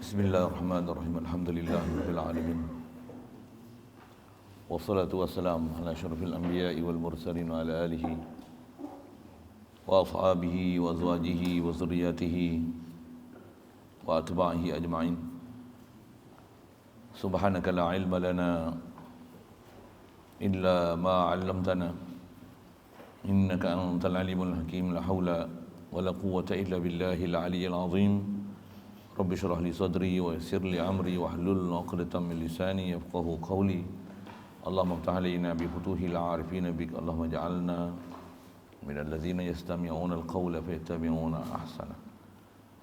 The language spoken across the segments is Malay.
Bismillahirrahmanirrahim. Alhamdulillahirabbil alamin. Wassalatu wassalamu ala asyrafil anbiya'i wal mursalin wa ala alihi wa ashabihi wa azwajihi wa zurriyyatihi wa atba'ihi ajma'in. Subhanaka la ilma lana illa ma 'allamtana innaka antal alimul hakim. La haula wa la quwwata illa billahil aliyyil azim. Rabbi syrah li sadri wa yassir li amri wahlul 'uqdatam min lisani yafqahu qawli. Allahumma iftah alaina bi futuhil 'arifin bik. Allahumma ij'alna minal ladzina yastami'una al-qawla fayattabi'una ahsana.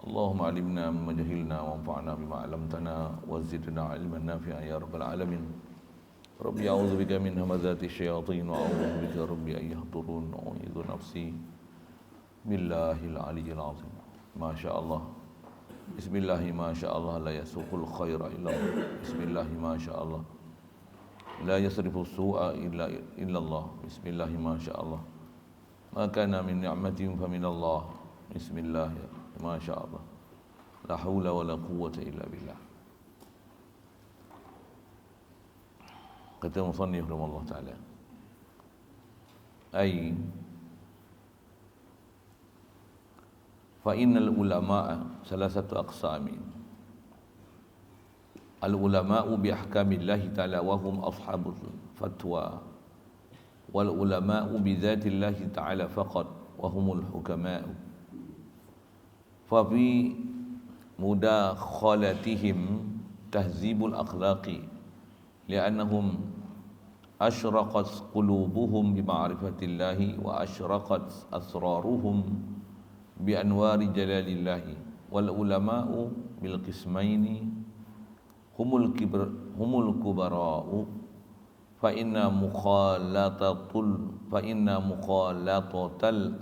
Allahumma 'allimna mimma jahilna wanfa'na bima 'allamtana wa zidna 'ilman nafi'an ya rabbal alamin. Rabbi a'udzu bika min hamazati syayatin wa a'udzu bika rabbi an yahdurun. A'udzu nafsi billahil aliyyil azim. Masyaallah. Bismillahi masyaallah la yasuqul khaira illa Bismillahi masyaallah la yasrifu su'a illa Allah. Bismillahi masyaallah ma kana min ni'matin fa min Allah. Bismillahi masyaallah la haula wa la quwwata illa billah. Kata musannif rahimahullah ta'ala, ai fa innal ulama'a salah satu aqsamin. Al ulama'u bi ahkamillahi ta'ala wa hum ashabul fatwa, wal ulama'u bi dzatillahi ta'ala faqat wa humul hukama'u. Fa fi mudakhalatihim tahzibul akhlaqi li'annahum asyraqat qulubuhum bi ma'rifatillahi wa asyraqat asraruhum bi anwari jalalillahi. Wal ulama'u bil qismaini humul kubara'u fa inna mukhalatatal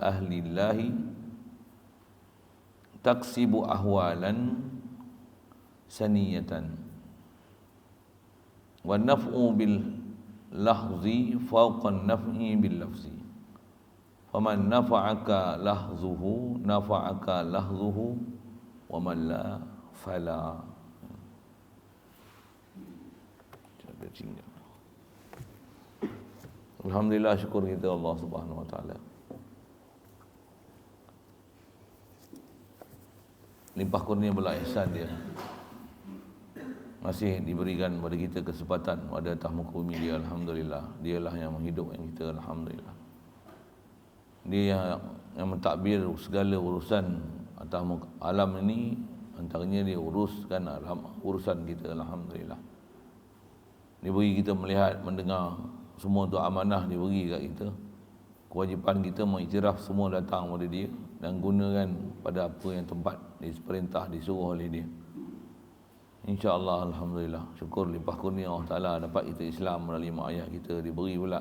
ahlillahi taksibu ahwalan saniyatan wa naf'u bil lahzi fawqa naf'i bil lafzi. Faman nafa'aka lahzuhu nafa'aka lahzuhu wa man la fala. Alhamdulillah, syukur kita Allah Subhanahu wa taala. Limpah kurnia belas ihsan dia. Masih diberikan kepada kita kesempatan pada tahmuka bumi dia, alhamdulillah. Dialah yang menghidupkan kita, alhamdulillah. Dia yang mentadbir segala urusan atas alam ini, antaranya dia uruskan urusan kita, alhamdulillah. Dia beri kita melihat, mendengar, semua tu amanah dia beri kat kita. Kewajipan kita mengiktiraf semua datang pada dia dan gunakan pada apa yang tempat diperintah, disuruh oleh dia. InsyaAllah, alhamdulillah, syukur limpah kurnia Allah Ta'ala dapat kita Islam melalui mak ayah kita. Diberi pula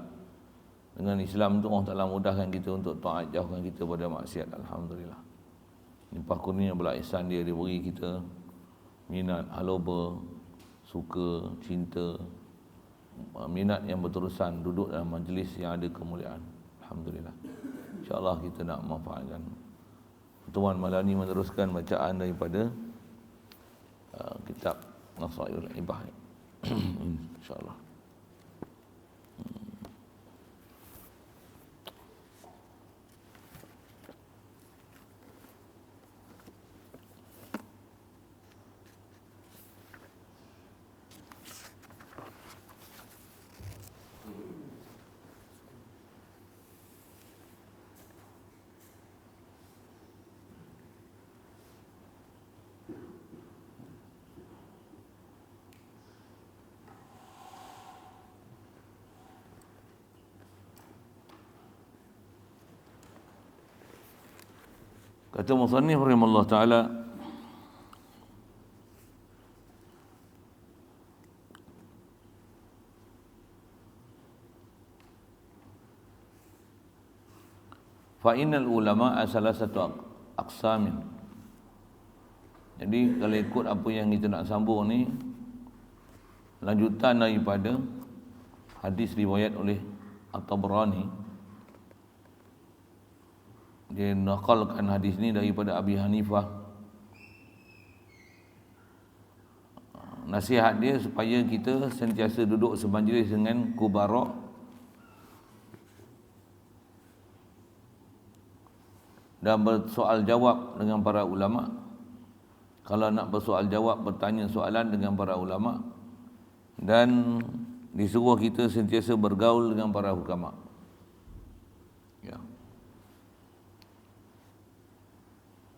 dengan Islam tu Allah Ta'ala mudahkan kita untuk taat, jauhkan kita pada maksiat, alhamdulillah. Limpah kurnia belas ihsan dia diberi kita minat, haloba, suka, cinta, minat yang berterusan duduk dalam majlis yang ada kemuliaan, alhamdulillah. InsyaAllah kita nak manfaatkan. Pertemuan malam ni meneruskan bacaan daripada kitab Nasaihul Ibah. InsyaAllah. Kata musannif rahimahullah ta'ala, fa innal ulama'a salasatu aqsamin. Jadi kalau ikut apa yang kita nak sambung ni, lanjutan daripada hadis riwayat oleh At-Tabrani. Dia nakalkan hadis ni daripada Abi Hanifah nasihat dia supaya kita sentiasa duduk semajlis dengan kubara dan bersoal jawab dengan para ulama. Kalau nak bersoal jawab, bertanya soalan dengan para ulama, dan disuruh kita sentiasa bergaul dengan para hukama. Ya.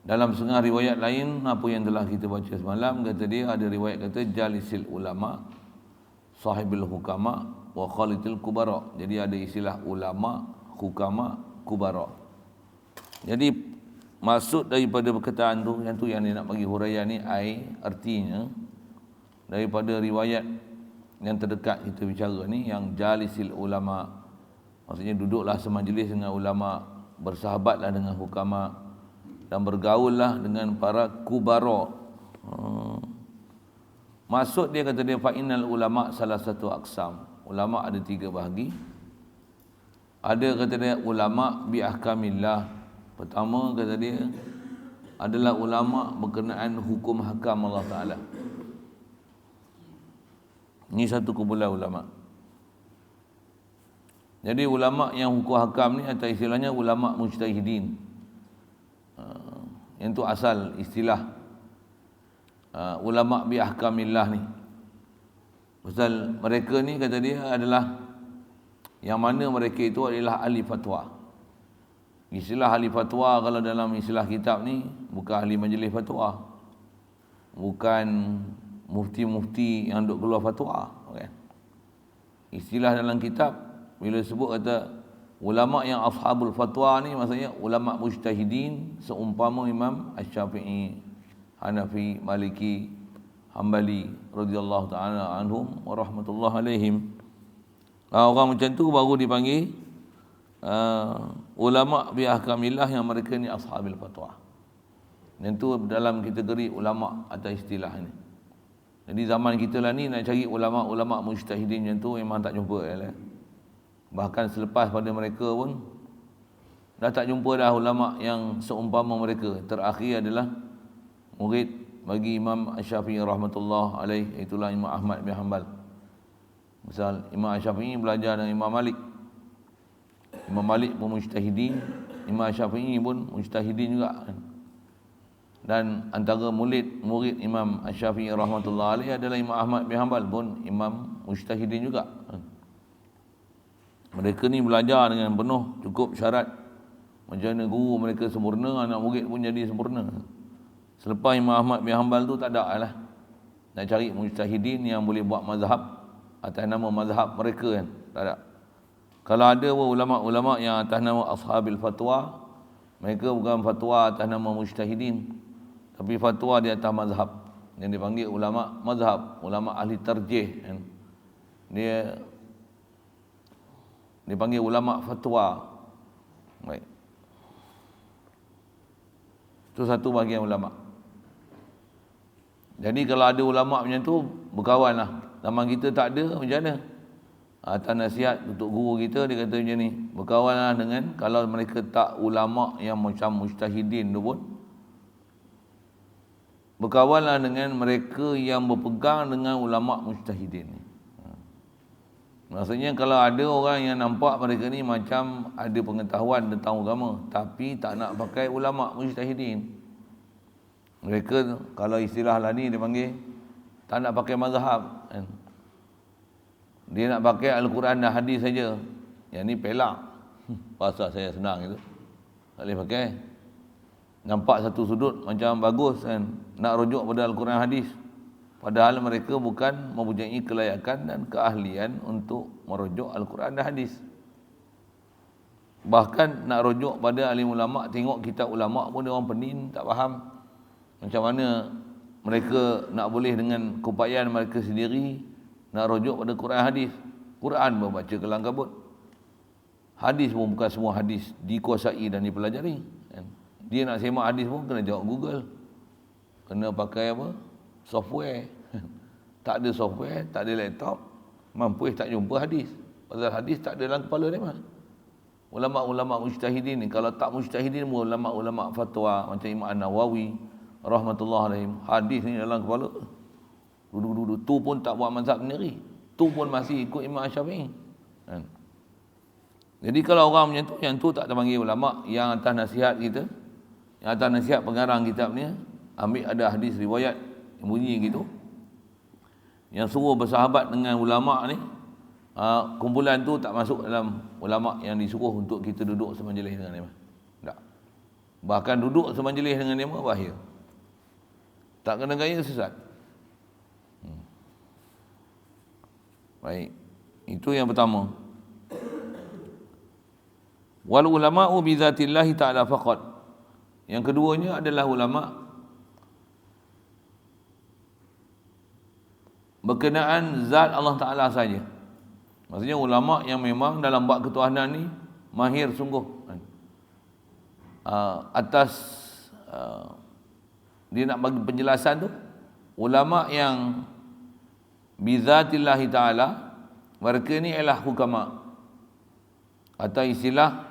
Dalam setengah riwayat lain, apa yang telah kita baca semalam, kata dia ada riwayat kata jalisil ulama, sahibil hukama, wa khalitil kubara. Jadi ada istilah ulama, hukama, kubara. Jadi maksud daripada perkataan tu yang dia nak bagi huraian ni, artinya daripada riwayat yang terdekat kita bicara ni, yang jalisil ulama, maksudnya duduklah semajlis dengan ulama, bersahabatlah dengan hukama, dan bergaullah dengan para kubara. Maksud dia, kata dia, fa'innal ulama salah satu aqsam. Ulama ada 3 bahagi. Ada, kata dia, ulama bi ahkamillah. Pertama, kata dia, adalah ulama berkenaan hukum hakam Allah Ta'ala. Ini satu kumpulan ulama. Jadi ulama yang hukum hakam ni, atau istilahnya ulama mujtahidin. Yang tu asal istilah ulama bi ahkamillah ni. Pasal mereka ni, kata dia, adalah yang mana mereka itu adalah ahli fatwa. Istilah ahli fatwa kalau dalam istilah kitab ni, bukan ahli majlis fatwa, bukan mufti-mufti yang duk keluar fatwa, okay. Istilah dalam kitab bila sebut kata ulama yang ashabul fatwa ni, maksudnya ulama mujtahidin seumpama Imam Asy-Syafi'i, Hanafi, Maliki, Hambali radhiyallahu taala anhum wa rahmatullahi alaihim. Orang macam tu baru dipanggil ulama bi ahkamillah, yang mereka ni ashabil fatwa. Dan tu dalam kategori ulama atau istilah ni. Jadi zaman kita lah ni nak cari ulama-ulama mujtahidin macam tu memang tak jumpa lah. Bahkan selepas pada mereka pun dah tak jumpa dah ulama yang seumpama mereka. Terakhir adalah murid bagi Imam Asy-Syafi'i rahmatullah alaih, itulah Imam Ahmad bin Hanbal. Misal Imam Asy-Syafi'i belajar dengan Imam Malik. Imam Malik pun mujtahidin, Imam Syafi'i pun mujtahidin juga. Dan antara murid Imam Syafi'i rahmatullah alaih adalah Imam Ahmad bin Hanbal, pun imam mujtahidin juga. Mereka ni belajar dengan penuh, cukup syarat. Macam mana guru mereka sempurna, anak murid pun jadi sempurna. Selepas Imam Ahmad bin Hanbal tu tak ada lah. Nak cari mujtahidin yang boleh buat mazhab atas nama mazhab mereka kan, tak ada. Kalau ada ulama-ulama yang atas nama ashabil fatwa, mereka bukan fatwa atas nama mujtahidin, tapi fatwa di atas mazhab, yang dipanggil ulama mazhab, ulama ahli tarjih kan. Dia dipanggil ulama fatwa. Baik. Itu satu bahagian ulama. Jadi kalau ada ulama macam tu, berkawanlah. Zaman kita tak ada, macam mana? Atas nasihat untuk guru kita, dia kata macam ni, berkawanlah dengan, kalau mereka tak ulama yang macam mujtahidin tu pun, berkawanlah dengan mereka yang berpegang dengan ulama mujtahidin. Maksudnya kalau ada orang yang nampak mereka ni macam ada pengetahuan tentang agama, tapi tak nak pakai ulama mujtahidin, mereka kalau istilah lah ni dia panggil tak nak pakai mazhab kan. Dia nak pakai Al-Quran dan hadis saja. Yang ni pelak. Bahasa saya senang itu. Tak boleh pakai. Nampak satu sudut macam bagus kan, nak rujuk pada Al-Quran hadis. Padahal mereka bukan mempunyai kelayakan dan keahlian untuk merujuk Al-Quran dan hadis. Bahkan nak rujuk pada alim ulama', tengok kitab ulama' pun dia orang pening, tak faham. Macam mana mereka nak boleh dengan keupayaan mereka sendiri nak rujuk pada Quran hadis. Quran pun baca kelang kabut. Hadis pun bukan semua hadis dikuasai dan dipelajari. Dia nak semak hadis pun kena jawab Google. Kena pakai apa? Software. Tak ada software, tak ada laptop, mampu tak jumpa hadis. Pasal hadis tak ada dalam kepala dia mah. Ulama-ulama mujtahidin ni, kalau tak mujtahidin, ulama-ulama fatwa macam Imam An-Nawawi rahmatullah alaihim, hadis ni dalam kepala. Duduk-duduk tu pun tak buat mazhab sendiri. Tu pun masih ikut Imam Syafi'i. Kan? Jadi kalau orang macam tu, yang tu tak terpanggil ulama. Yang atas nasihat kita, yang atas nasihat pengarang kitab ni, ambil ada hadis riwayat yang bunyi gitu, yang suruh bersahabat dengan ulama ni, kumpulan tu tak masuk dalam ulama yang disuruh untuk kita duduk semajlis dengan dia. Tak. Bahkan duduk semajlis dengan dia bahaya. Tak kena gaya sesat. Baik. Itu yang pertama. Wal ulama'u bi dzatillahi ta'ala faqat. Yang keduanya adalah ulama berkenaan zat Allah Taala saja. Maksudnya ulama yang memang dalam bab ketuhanan ni mahir sungguh. Dia nak bagi penjelasan tu, ulama yang bi dzatillahi ta'ala, mereka ni ialah hukama, atau istilah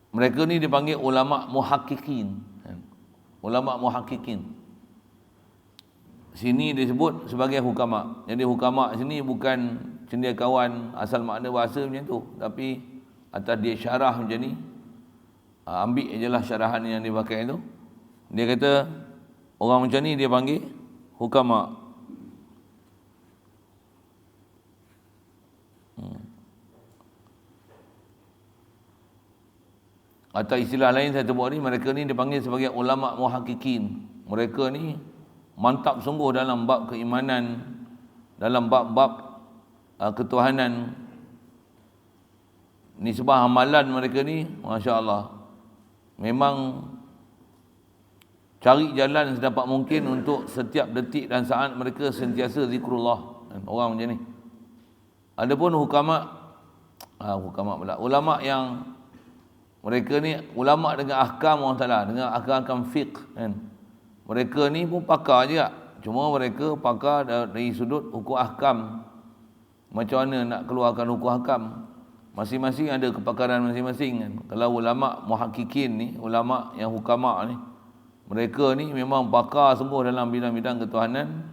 mereka ni dipanggil ulama muhaqqiqin. Ulama muhaqqiqin. Sini disebut sebagai hukama. Jadi hukama sini bukan cendekiawan asal makna bahasa macam tu, tapi atas dia syarah macam ni. Ambil ajalah syarahan yang dia pakai tu. Dia kata orang macam ni dia panggil hukama. Atau istilah lain saya sebut ni, mereka ni dipanggil sebagai ulama muhaqqiqin. Mereka ni mantap sungguh dalam bab keimanan, dalam bab-bab ketuhanan. Nisbah amalan mereka ni, Masya Allah, memang cari jalan sedapat mungkin untuk setiap detik dan saat mereka sentiasa zikrullah. Orang macam ni. Adapun hukama pula, ulama yang mereka ni ulama dengan ahkam Allah Ta'ala, dengan ahkam fiqh kan. Mereka ni pun pakar juga, cuma mereka pakar dari sudut hukum ahkam. Macam mana nak keluarkan hukum ahkam, masing-masing ada kepakaran masing-masing kan. Kalau ulama muhaqqiqin ni, ulama yang hukama ni, mereka ni memang pakar sungguh dalam bidang-bidang ketuhanan,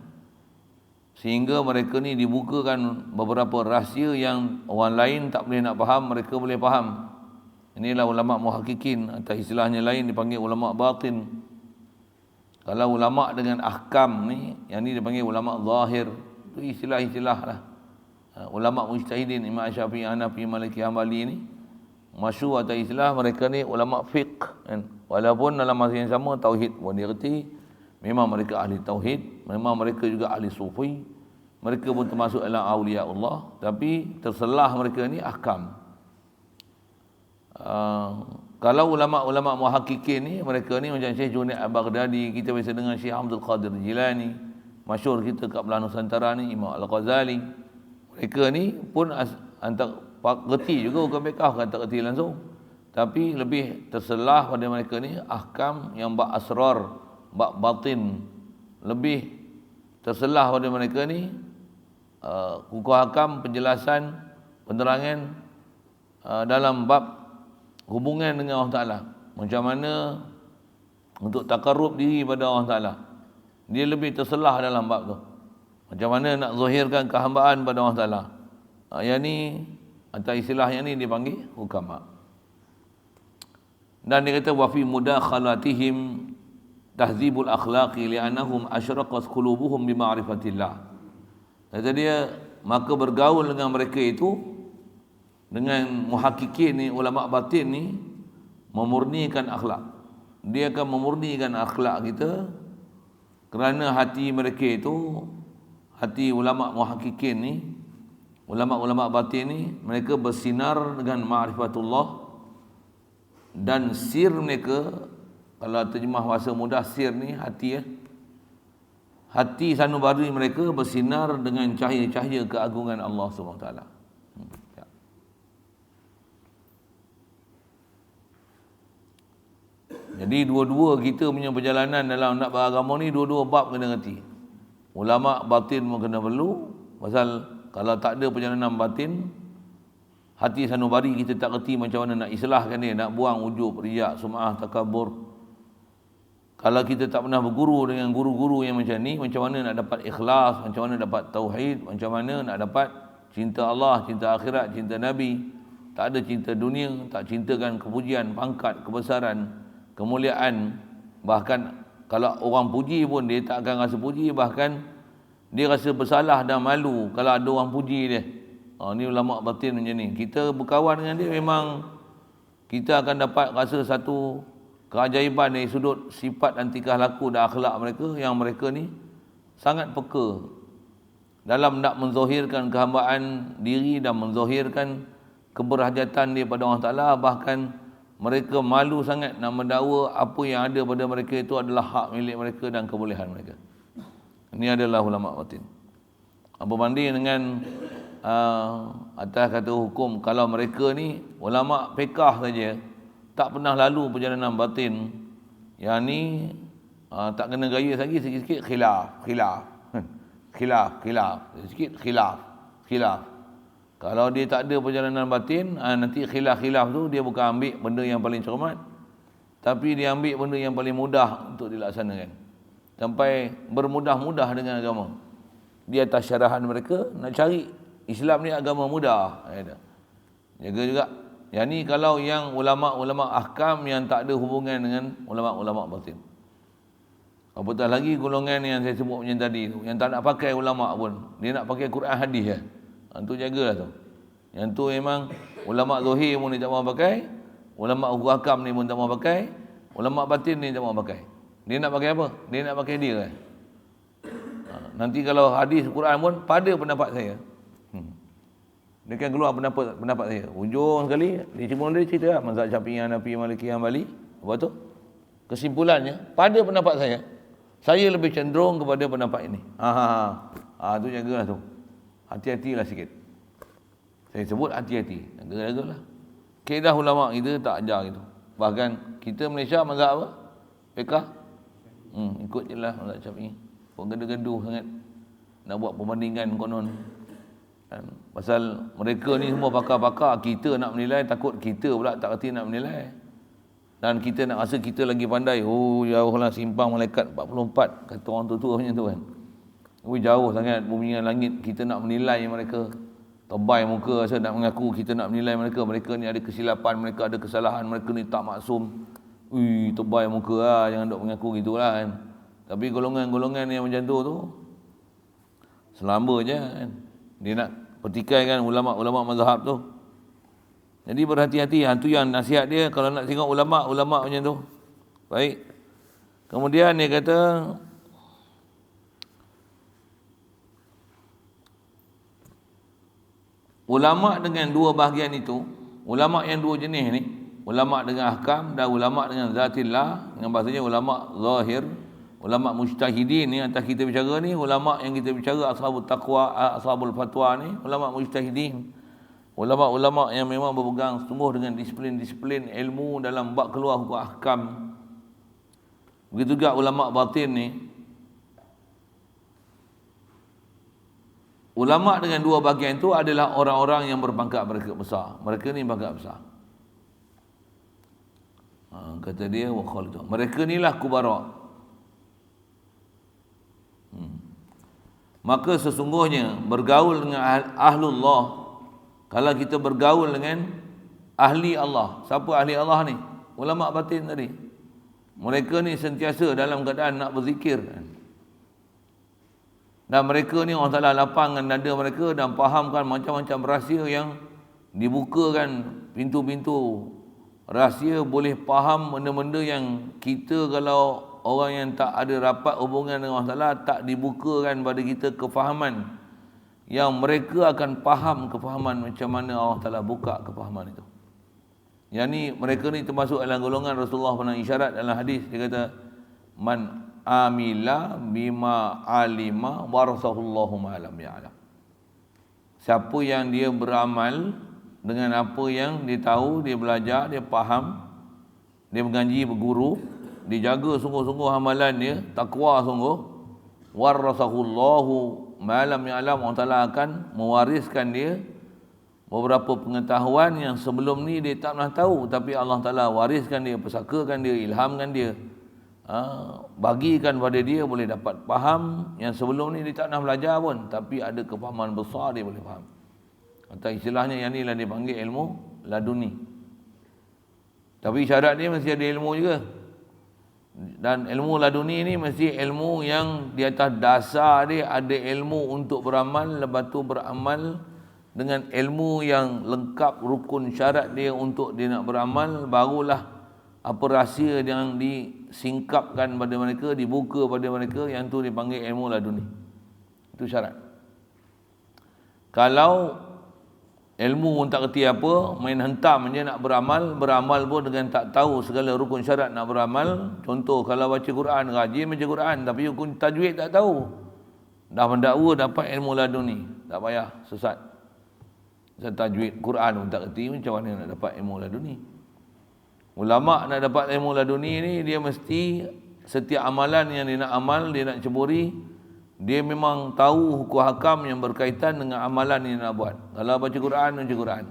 sehingga mereka ni dibukakan beberapa rahsia yang orang lain tak boleh nak faham, mereka boleh faham. Inilah ulama muhaqqiqin, atau istilahnya lain dipanggil ulama batin. Kalau ulama dengan ahkam ni, yang ni dipanggil ulama zahir. Itu istilah-istilah lah. Ulama mujtahidin, Imam Syafi'i, Hanafi, Maliki, Hambali ni masyhur atau istilah mereka ni ulama fiqh kan. Walaupun dalam masa yang sama tauhid pun dia reti, memang mereka ahli tauhid, memang mereka juga ahli sufi, mereka pun termasuk dalam awliya Allah, tapi terselah mereka ni ahkam. Kalau ulama-ulama muhaqqiqin ni, mereka ni macam Syekh Junaid Al-Baghdadi, kita biasa dengar Syekh Abdul Qadir Jilani, masyhur kita kat belah Nusantara ni, Imam Al-Ghazali. Mereka ni pun antar reti juga hukum fiqh, kan tak reti langsung, tapi lebih terselah pada mereka ni ahkam yang bab asrar, bab batin, lebih terselah pada mereka ni hukum hakam, penjelasan, penerangan dalam bab hubungan dengan Allah Ta'ala. Macam mana untuk takarrub diri pada Allah Ta'ala. Dia lebih terselah dalam bab tu. Macam mana nak zahirkan kehambaan pada Allah Ta'ala. Yang ni, atau istilah yang ni dipanggil hukama. Dan dia kata, وَفِي مُدَاخَلَاتِهِمْ تَهْذِيبُ الْأَخْلَاقِ لِأَنَّهُمْ أَشْرَقَتْ قُلُوبُهُمْ بِمَعْرِفَةِ اللَّهِ. Kata dia, maka bergaul dengan mereka itu, dengan muhaqqiqin ni, ulama batin ni, memurnikan akhlak. Dia akan memurnikan akhlak kita, kerana hati mereka itu, hati ulama muhaqqiqin ni, ulama-ulama batin ni, mereka bersinar dengan ma'rifatullah, dan sir mereka, kalau terjemah bahasa mudah, sir ni hati ya. Hati sanubari mereka bersinar dengan cahaya-cahaya keagungan Allah SWT. Jadi dua-dua kita punya perjalanan dalam nak beragama ni, dua-dua bab kena reti. Ulama batin pun kena perlu, pasal kalau tak ada perjalanan batin, hati sanubari kita tak reti macam mana nak islahkan dia, nak buang ujub, riak, sum'ah, takabur, Kalau kita tak pernah berguru dengan guru-guru yang macam ni, macam mana nak dapat ikhlas, macam mana dapat tauhid, macam mana nak dapat cinta Allah, cinta akhirat, cinta Nabi. Tak ada cinta dunia, tak cintakan kepujian, pangkat, kebesaran, kemuliaan. Bahkan kalau orang puji pun dia tak akan rasa puji, bahkan dia rasa bersalah dan malu kalau ada orang puji dia. Ni ulama batin macam ni. Kita berkawan dengan dia memang kita akan dapat rasa satu keajaiban dari sudut sifat dan tingkah laku dan akhlak mereka, yang mereka ni sangat peka dalam nak menzahirkan kehambaan diri dan menzahirkan keberhajatan dia pada Allah Ta'ala. Bahkan mereka malu sangat nak mendakwa apa yang ada pada mereka itu adalah hak milik mereka dan kebolehan mereka. Ini adalah ulama batin. Apa banding dengan atas kata hukum, kalau mereka ni ulama fiqh saja, tak pernah lalu perjalanan batin, yang ni tak kena gaya lagi, sikit-sikit khilaf, sikit khilaf. Kalau dia tak ada perjalanan batin, nanti khilaf tu dia bukan ambil benda yang paling cermat, tapi dia ambil benda yang paling mudah untuk dilaksanakan, sampai bermudah-mudah dengan agama. Di atas syarahan mereka nak cari Islam ni agama mudah. Jaga juga. Yang ni kalau yang ulama-ulama ahkam yang tak ada hubungan dengan ulama-ulama batin. Apatah lagi golongan yang saya sebut macam tadi tu, yang tak nak pakai ulama pun, dia nak pakai Quran hadis je. Tu jagalah tu. Yang tu memang ulama zahir pun dia tak mahu pakai, ulama ahkam ni pun tak mahu pakai, ulama batin ni tak mahu pakai. Dia nak pakai apa? Dia nak pakai dia kan. Nanti kalau hadis Quran pun pada pendapat saya. Dia kan keluar pendapat saya. Ujung sekali dia cuma dia cerita lah, mazhab Syafi'i, Hanafi, Maliki, Hanbali. Apa tu? Kesimpulannya pada pendapat saya lebih cenderung kepada pendapat ini. Tu jagalah tu. Hati-hatilah sikit. Saya sebut hati-hati. Jaga-jagalah. Kaedah ulama kita tak ajar gitu. Bahkan kita Malaysia mazhab apa? Fiqh. Ikut je lah mazhab Syafi'i. Kau gaduh-gaduh sangat nak buat perbandingan konon. Pasal mereka ni semua pakar-pakar, kita nak menilai, takut kita pula tak kerti nak menilai. Dan kita nak rasa kita lagi pandai. Jauhlah simpang malaikat 44, kata orang tua-tua macam tu kan. Jauh sangat bumi dan langit kita nak menilai mereka. Tebal muka rasa nak mengaku kita nak menilai mereka. Mereka ni ada kesilapan, mereka ada kesalahan, mereka ni tak maksum. Tebal muka lah, jangan duk mengaku gitulah kan. Tapi golongan-golongan yang macam tu selamba je kan. Dia nak pertikaikan ulama-ulama mazhab tu. Jadi berhati-hati. Itu yang nasihat dia kalau nak tengok ulama macam tu. Baik. Kemudian dia kata ulama dengan dua bahagian itu, ulama yang dua jenis ni, ulama dengan ahkam dan ulama dengan zatillah, dengan bahasanya ulama zahir, ulama mujtahidin ni atas kita bicara ni, ulama yang kita bicara ashabul taqwa, ashabul fatwa ni, ulama mujtahidin. Ulama-ulama yang memang berpegang sungguh dengan disiplin-disiplin ilmu dalam bab keluar hukum ahkam. Begitu juga ulama batin ni. Ulama dengan dua bahagian itu adalah orang-orang yang berpangkat mereka besar. Mereka ni pangkat besar. Kata dia wa khalid. Mereka inilah kubara. Maka sesungguhnya bergaul dengan ahlullah, kalau kita bergaul dengan ahli Allah. Siapa ahli Allah ni? Ulama batin tadi. Mereka ni sentiasa dalam keadaan nak berzikir. Dan mereka ni Allah Ta'ala lapangkan dada mereka dan fahamkan macam-macam rahsia yang dibukakan pintu-pintu rahsia, boleh faham benda-benda yang kita kalau orang yang tak ada rapat hubungan dengan Allah Ta'ala tak dibukakan pada kita kefahaman yang mereka akan faham kefahaman macam mana Allah Ta'ala buka kefahaman itu. Yang ni mereka ni termasuk dalam golongan Rasulullah pernah isyarat dalam hadis. Dia kata man amila bima alima warasahullahu ma lam ya'lam. Siapa yang dia beramal dengan apa yang dia tahu, dia belajar, dia faham, dia mengaji, berguru, dia jaga sungguh-sungguh amalan dia, takwa sungguh, warasahullahu ma lam ya'lam, Allah Ta'ala akan mewariskan dia beberapa pengetahuan yang sebelum ni dia tak pernah tahu, tapi Allah Ta'ala wariskan dia, pesakakan dia, ilhamkan dia. bagikan pada dia boleh dapat faham yang sebelum ni dia tak pernah belajar pun, tapi ada kefahaman besar dia boleh faham. Atau istilahnya yang ni lah dipanggil ilmu laduni. Tapi syarat dia mesti ada ilmu juga. Dan ilmu laduni ni mesti ilmu yang di atas dasar dia ada ilmu untuk beramal, lepas tu beramal dengan ilmu yang lengkap rukun syarat dia untuk dia nak beramal, barulah apa rahsia yang disingkapkan pada mereka, dibuka pada mereka, yang tu dipanggil ilmu laduni. Itu syarat. Kalau ilmu pun tak kerti apa, main hentam je nak beramal pun dengan tak tahu segala rukun syarat nak beramal. Contoh kalau baca Quran, rajin baca Quran tapi rukun tajwid tak tahu, dah mendakwa dapat ilmu laduni, tak payah sesat. Tajwid Quran pun tak kerti, macam mana nak dapat ilmu laduni? Ulama nak dapat ilmu laduni ni, dia mesti setiap amalan yang dia nak amal, dia nak ceburi, dia memang tahu hukum hakam yang berkaitan dengan amalan yang nak buat. Kalau baca Quran, baca Quran.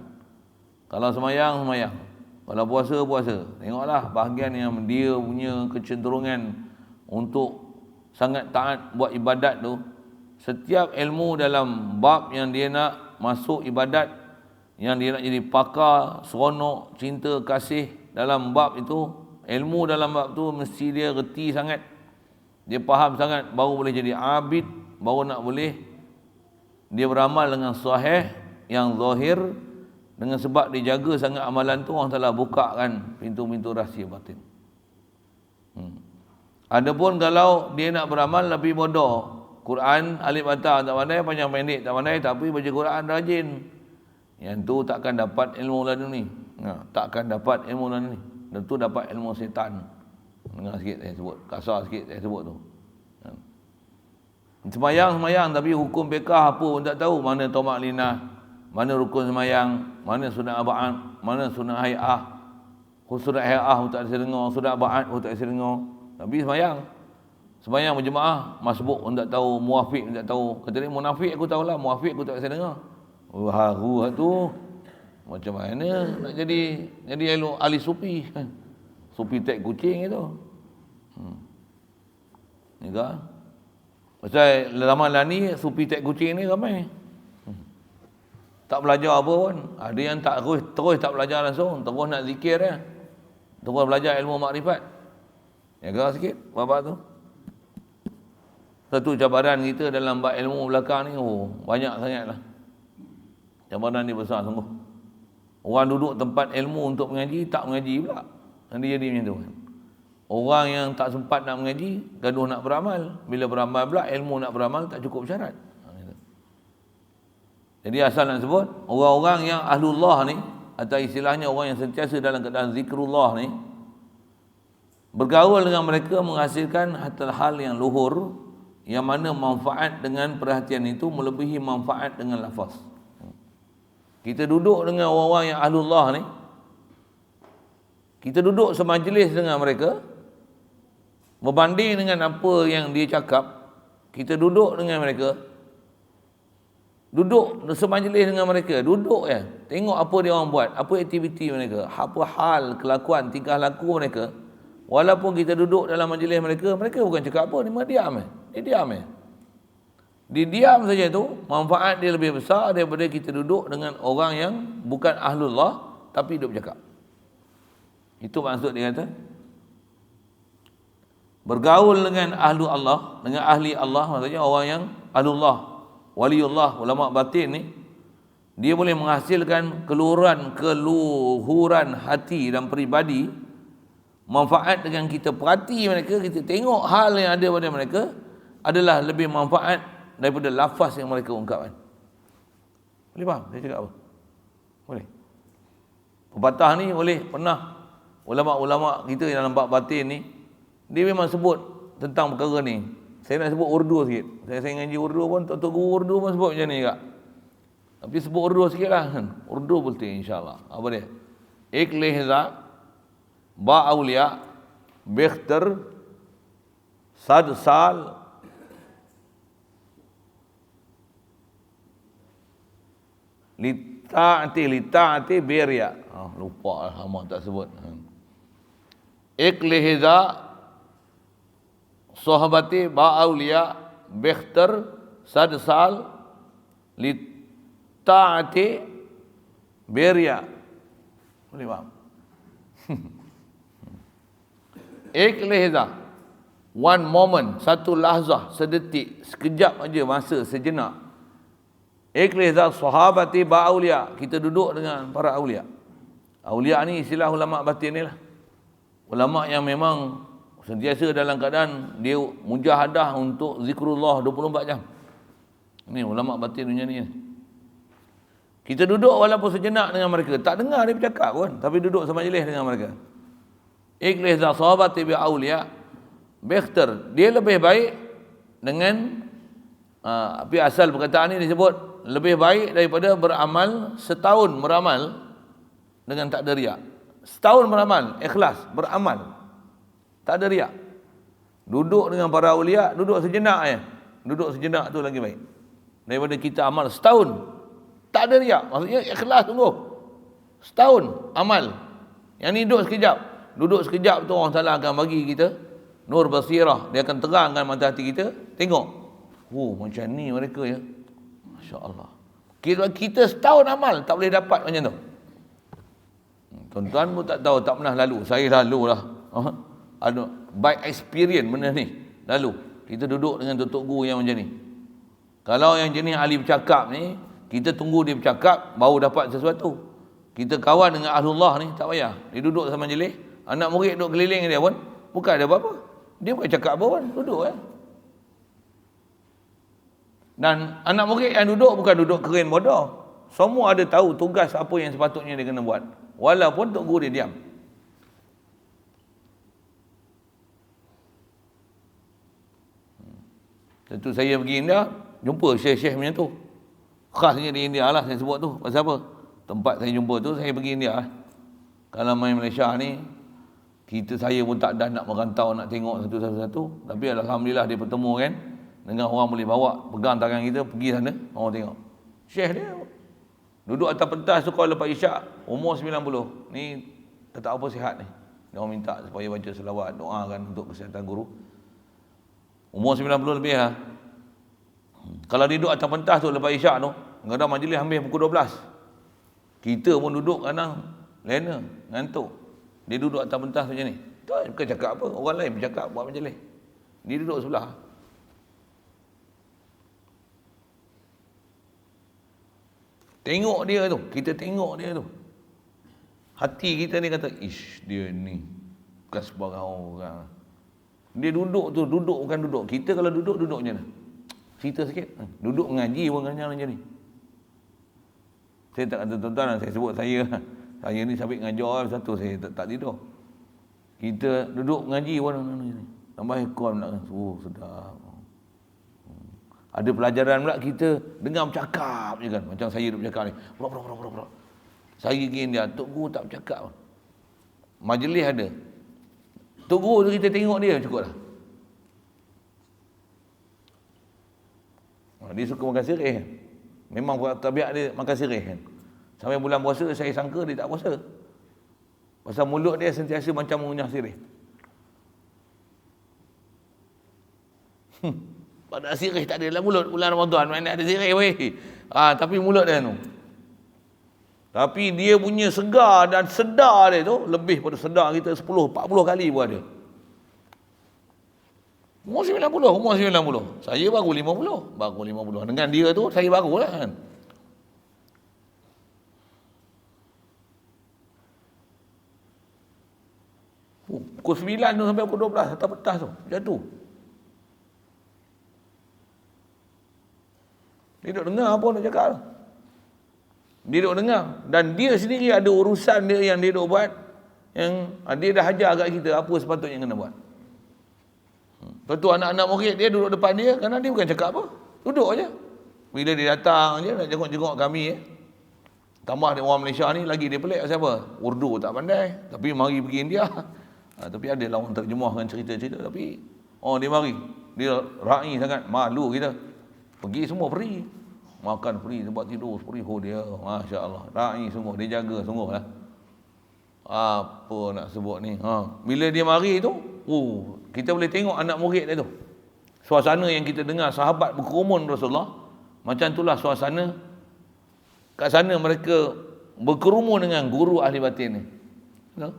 Kalau semayang, semayang. Kalau puasa, puasa. Tengoklah bahagian yang dia punya kecenderungan untuk sangat taat buat ibadat tu. Setiap ilmu dalam bab yang dia nak masuk ibadat, yang dia nak jadi pakar, seronok, cinta, kasih dalam bab itu, ilmu dalam bab tu mesti dia reti sangat. Dia faham sangat, baru boleh jadi abid, baru nak boleh dia beramal dengan sahih, yang zahir, dengan sebab dia jaga sangat amalan tu, Allah Ta'ala bukakan pintu-pintu rahsia batin. Adapun kalau dia nak beramal lebih bodoh, Quran alif bata tak pandai, panjang pendek tak pandai, tapi baca Quran rajin, yang tu takkan dapat ilmu laduni. Takkan dapat ilmu laduni. Dan tu dapat ilmu setan. Dengar sikit saya sebut, kasar sikit saya sebut tu. Semayang tapi hukum fiqah apa pun tak tahu. Mana tomak linah, mana rukun semayang, mana sunat aba'an, mana sunat hay'ah. Sunat hay'ah pun tak bisa dengar, sunat aba'an pun tak bisa dengar. Tapi semayang berjemaah, masbuk pun tak tahu, muafiq pun tak tahu. Kata dia munafik aku tahulah, muafiq aku tak bisa dengar. Haru tu macam mana nak jadi ahli sufi kan? Sufi tek kucing itu. Ni kan? Pasal zaman ni sufi tek kucing ni ramai. Tak belajar apa pun. Ada yang tak terus tak belajar langsung, terus nak zikir ya. Terus belajar ilmu makrifat. Ya ke sikit bapak tu. Satu cabaran kita dalam bab ilmu belakang ni, banyak sangatlah. Cabaran ni besar sungguh. Orang duduk tempat ilmu untuk mengaji, tak mengaji pula. Nanti jadi macam tu. Orang yang tak sempat nak mengaji, gaduh nak beramal. Bila beramal pula, ilmu nak beramal tak cukup syarat. Jadi asal nak sebut, orang-orang yang ahlullah ni, atau istilahnya orang yang sentiasa dalam keadaan zikrullah ni, bergaul dengan mereka menghasilkan hal yang luhur, yang mana manfaat dengan perhatian itu melebihi manfaat dengan lafaz. Kita duduk dengan orang-orang yang ahlullah ni, kita duduk semajlis dengan mereka, berbanding dengan apa yang dia cakap, kita duduk dengan mereka, duduk semajlis dengan mereka, duduk ya, tengok apa dia orang buat, apa aktiviti mereka, apa hal, kelakuan, tingkah laku mereka. Walaupun kita duduk dalam majlis mereka, mereka bukan cakap apa, dia diam dia diam Dia diam saja tu, manfaat dia lebih besar daripada kita duduk dengan orang yang bukan ahlullah tapi duduk bercakap. Itu maksud dia kata, bergaul dengan ahlu Allah, dengan ahli Allah, maksudnya orang yang ahlullah, waliullah, ulama batin ni, dia boleh menghasilkan keluhuran hati dan peribadi. Manfaat dengan kita perhati mereka, kita tengok hal yang ada pada mereka, adalah lebih manfaat daripada lafaz yang mereka ungkapkan. Boleh faham saya cakap apa? Boleh. Pepatah ni boleh, pernah ulama-ulama kita dalam bab batin ni, dia memang sebut tentang perkara ni. Saya nak sebut urdu sikit. Saya ngaji urdu pun, tok guru urdu pun sebut macam ni juga. Tapi sebut urdu sikit lah. Urdu betul insyaAllah. Apa dia? Ek lehza ba awliya bekhtar sad sal Lita'ati beria. Lupa lah, lama tak sebut. Ek lehza sahabati ba'auliya bikhtar sadsal li ta'ati beria. Boleh faham? Ek lehza, one moment, satu lahzah, sedetik, sekejap aja masa, sejenak. Ek lehza sahabati ba'auliya, kita duduk dengan para aulia. Aulia ni istilah ulama batin ni lah. Ulama yang memang sentiasa dalam keadaan dia mujahadah untuk zikrullah 24 jam. Ini ulama batin dunia ni. Kita duduk walaupun sejenak dengan mereka, tak dengar dia bercakap pun, tapi duduk semajlis dengan mereka. Ikhlas sahabat bi aulia bikhtar, dia lebih baik dengan tapi asal perkataan ini disebut lebih baik daripada beramal setahun beramal dengan tak ada riak. Setahun beramal ikhlas, beramal tak ada riak. Duduk dengan para aulia, duduk sejenak ya. Duduk sejenak tu lagi baik daripada kita amal setahun tak ada riak. Maksudnya ikhlas sungguh. Setahun amal. Yang ni duduk sekejap. Duduk sekejap tu Allah Ta'ala akan bagi kita nur basirah. Dia akan terangkan mata hati kita. Tengok. Macam ni mereka ya. Masya Allah. Kita setahun amal tak boleh dapat macam tu. Tuan-tuan pun tak tahu, tak pernah lalu. Saya lalu lah. By experience benda ni. Lalu. Kita duduk dengan Tok Guru yang macam ni. Kalau yang jenis ahli bercakap ni, kita tunggu dia bercakap, baru dapat sesuatu. Kita kawan dengan Ahlullah ni, tak payah. Dia duduk sama majlis. Anak murid duduk keliling dia pun, bukan ada apa-apa. Dia bukan cakap apa pun, duduk kan. Dan anak murid yang duduk bukan duduk keren bodoh. Semua ada tahu tugas apa yang sepatutnya dia kena buat. Walaupun Tok Guru dia diam. Tentu saya pergi India, jumpa syekh-syekh macam tu. Khasnya di India lah saya sebut tu. Pasal apa? Tempat saya jumpa tu, saya pergi India. Kalau main Malaysia ni, saya pun tak dah nak merantau, nak tengok satu-satu. Tapi Alhamdulillah dia bertemu kan, dengan orang boleh bawa, pegang tangan kita, pergi sana, orang tengok. Syekh dia, duduk atas pentas tu kalau lepas isyak, umur 90. Ni tak apa sihat ni. Dia orang minta supaya baca selawat, doakan untuk kesihatan guru. Umur 90 lebih lah. Kalau dia duduk atas pentas tu lepas isyak tu, kadang majlis hampir pukul 12. Kita pun duduk kadang lena, ngantuk. Dia duduk atas pentas macam ni. Tak, bukan cakap apa, orang lain bercakap buat majlis. Dia duduk sebelah. Tengok dia tu, kita tengok dia tu. Hati kita ni kata, ish, dia ni bukan sebarang orang. Dia duduk tu, duduk bukan duduk. Kita kalau duduk, duduk macam mana? Cerita sikit. Duduk mengaji pun macam ni. Saya tak kata tuan-tuan, saya sebut saya. Saya ni sampai ngajar satu, saya tak tidur. Kita duduk mengaji pun macam ni. Tambah aircon nak. Sedap. Ada pelajaran pula kita dengar bercakap je kan. Macam saya duduk bercakap ni. Bro. Saya pergi India, Tok Guru tak bercakap. Majlis ada. Tok Guru tu kita tengok dia cukup lah. Dia suka makan sirih. Memang tabiat dia makan sirih kan. Sampai bulan puasa saya sangka dia tak puasa. Pasal mulut dia sentiasa macam mengunyah sirih. Pada sirih tak ada dalam mulut bulan Ramadan, mana ada sirih weh. Tapi mulut dia tu. Tapi dia punya segar dan sedar dia tu lebih pada sedar kita 10, 40 kali pun ada. Umur 90. Saya baru 50. Dengan dia tu saya baru lah kan. Pukul 9 tu sampai pukul 12 atas petas tu. Macam tu. Dia duduk dengar apa nak cakap tu. Dia duduk dengar. Dan dia sendiri ada urusan dia yang dia duduk buat. Yang dia dah ajar kat kita apa sepatutnya kena buat. Lepas tu anak-anak murid dia duduk depan dia kerana dia bukan cakap apa. Duduk aja. Bila dia datang je nak jenguk-jenguk kami tambah dia orang Malaysia ni lagi dia pelik siapa? Urdu tak pandai. Tapi mari pergi India. Tapi ada lah orang terjemahkan cerita-cerita. Tapi dia mari. Dia ra'i sangat. Malu kita. Pergi semua free. Makan free, tempat tidur free. Dia Masya Allah. Ra'i sungguh. Dia jaga sungguh lah. Apa nak sebut ni. Bila dia mari tu, Kita boleh tengok anak murid dia tu. Suasana yang kita dengar sahabat berkerumun Rasulullah, macam itulah suasana kat sana mereka berkerumun dengan guru ahli batin ni. No?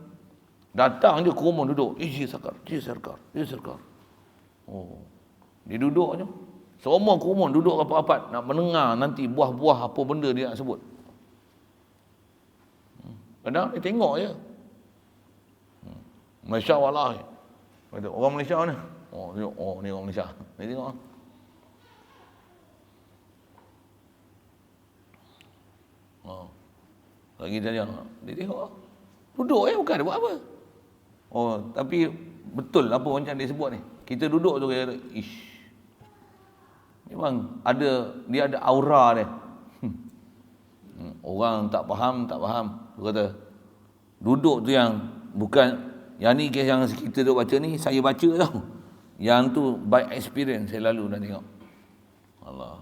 Datang je kerumun duduk. Dia serkar. Oh. Dia duduk je. Semua kerumun duduk rapat-rapat nak mendengar nanti buah-buah apa benda dia nak sebut. Kadang dia tengok je. Malaysia wallahi. Kata, orang Malaysia mana? Oh, tengok. Oh, ni orang Malaysia. Dia tengok. Oh. Lagi dia tengok. Duduk bukan dia buat apa. Oh, tapi betul apa macam dia sebut ni. Kita duduk tu kata, ish. Memang dia ada aura dia. Orang tak faham. Dia kata, duduk tu yang bukan, yang ni yang kita duduk baca ni, saya baca tau. Yang tu by experience, saya lalu dah tengok. Allah.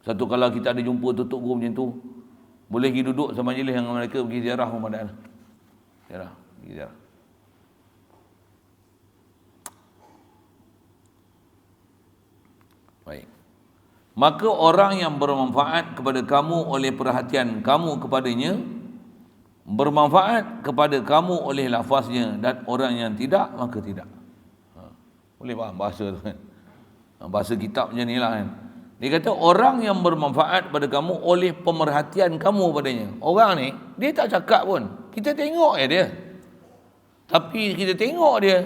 Satu kala kita ada jumpa tutup guru macam tu, boleh pergi duduk sama majlis dengan mereka, pergi ziarah pun padahal. Ziarah. Baik. Maka orang yang bermanfaat kepada kamu oleh perhatian kamu kepadanya, bermanfaat kepada kamu oleh lafaznya, dan orang yang tidak, maka tidak. Boleh faham bahasa tu kan? Bahasa kitab macam ni lah kan. Dia kata orang yang bermanfaat pada kamu oleh pemerhatian kamu padanya. Orang ni, dia tak cakap pun. Kita tengok dia. Tapi kita tengok dia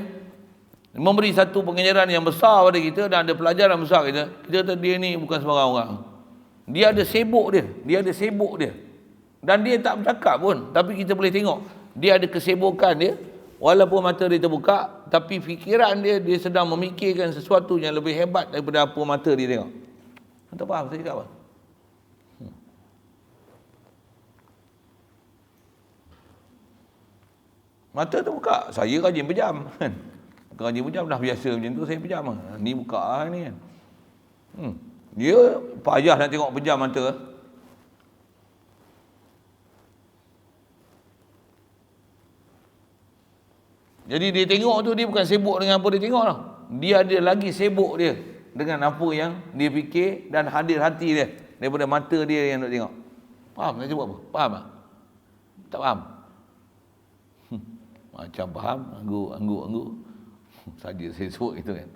memberi satu pengajaran yang besar pada kita dan ada pelajaran besar kita. Kita kata dia ni bukan sembarang orang. Dia ada sibuk dia. Dan dia tak bercakap pun. Tapi kita boleh tengok. Dia ada kesibukan dia. Walaupun mata dia terbuka, tapi fikiran dia sedang memikirkan sesuatu yang lebih hebat daripada apa mata dia tengok. Tak faham saya cakap apa? Mata terbuka. Saya rajin pejam. Rajin pejam dah biasa macam tu, saya pejam. Ni buka lah ni kan. Dia payah nak tengok pejam mata. Jadi dia tengok tu, dia bukan sibuk dengan apa dia tengok lah. Dia ada lagi sibuk dia dengan apa yang dia fikir dan hadir hati dia daripada mata dia yang nak tengok. Faham saya sebut apa? Faham tak? Tak faham? Macam faham, angguk. Saja saya sebut itu kan.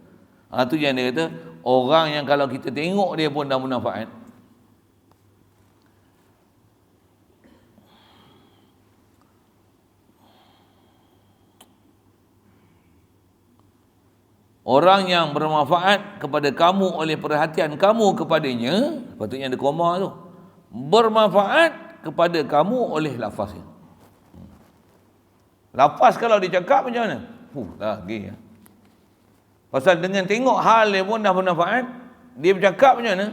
Tu yang dia kata, orang yang kalau kita tengok dia pun dah munafat. Orang yang bermanfaat kepada kamu oleh perhatian kamu kepadanya, patutnya ada koma tu. Bermanfaat kepada kamu oleh lafaznya. Lafaz kalau dia cakap macam mana? Lagi. Pasal dengan tengok hal dia pun dah bermanfaat, dia bercakap macam mana?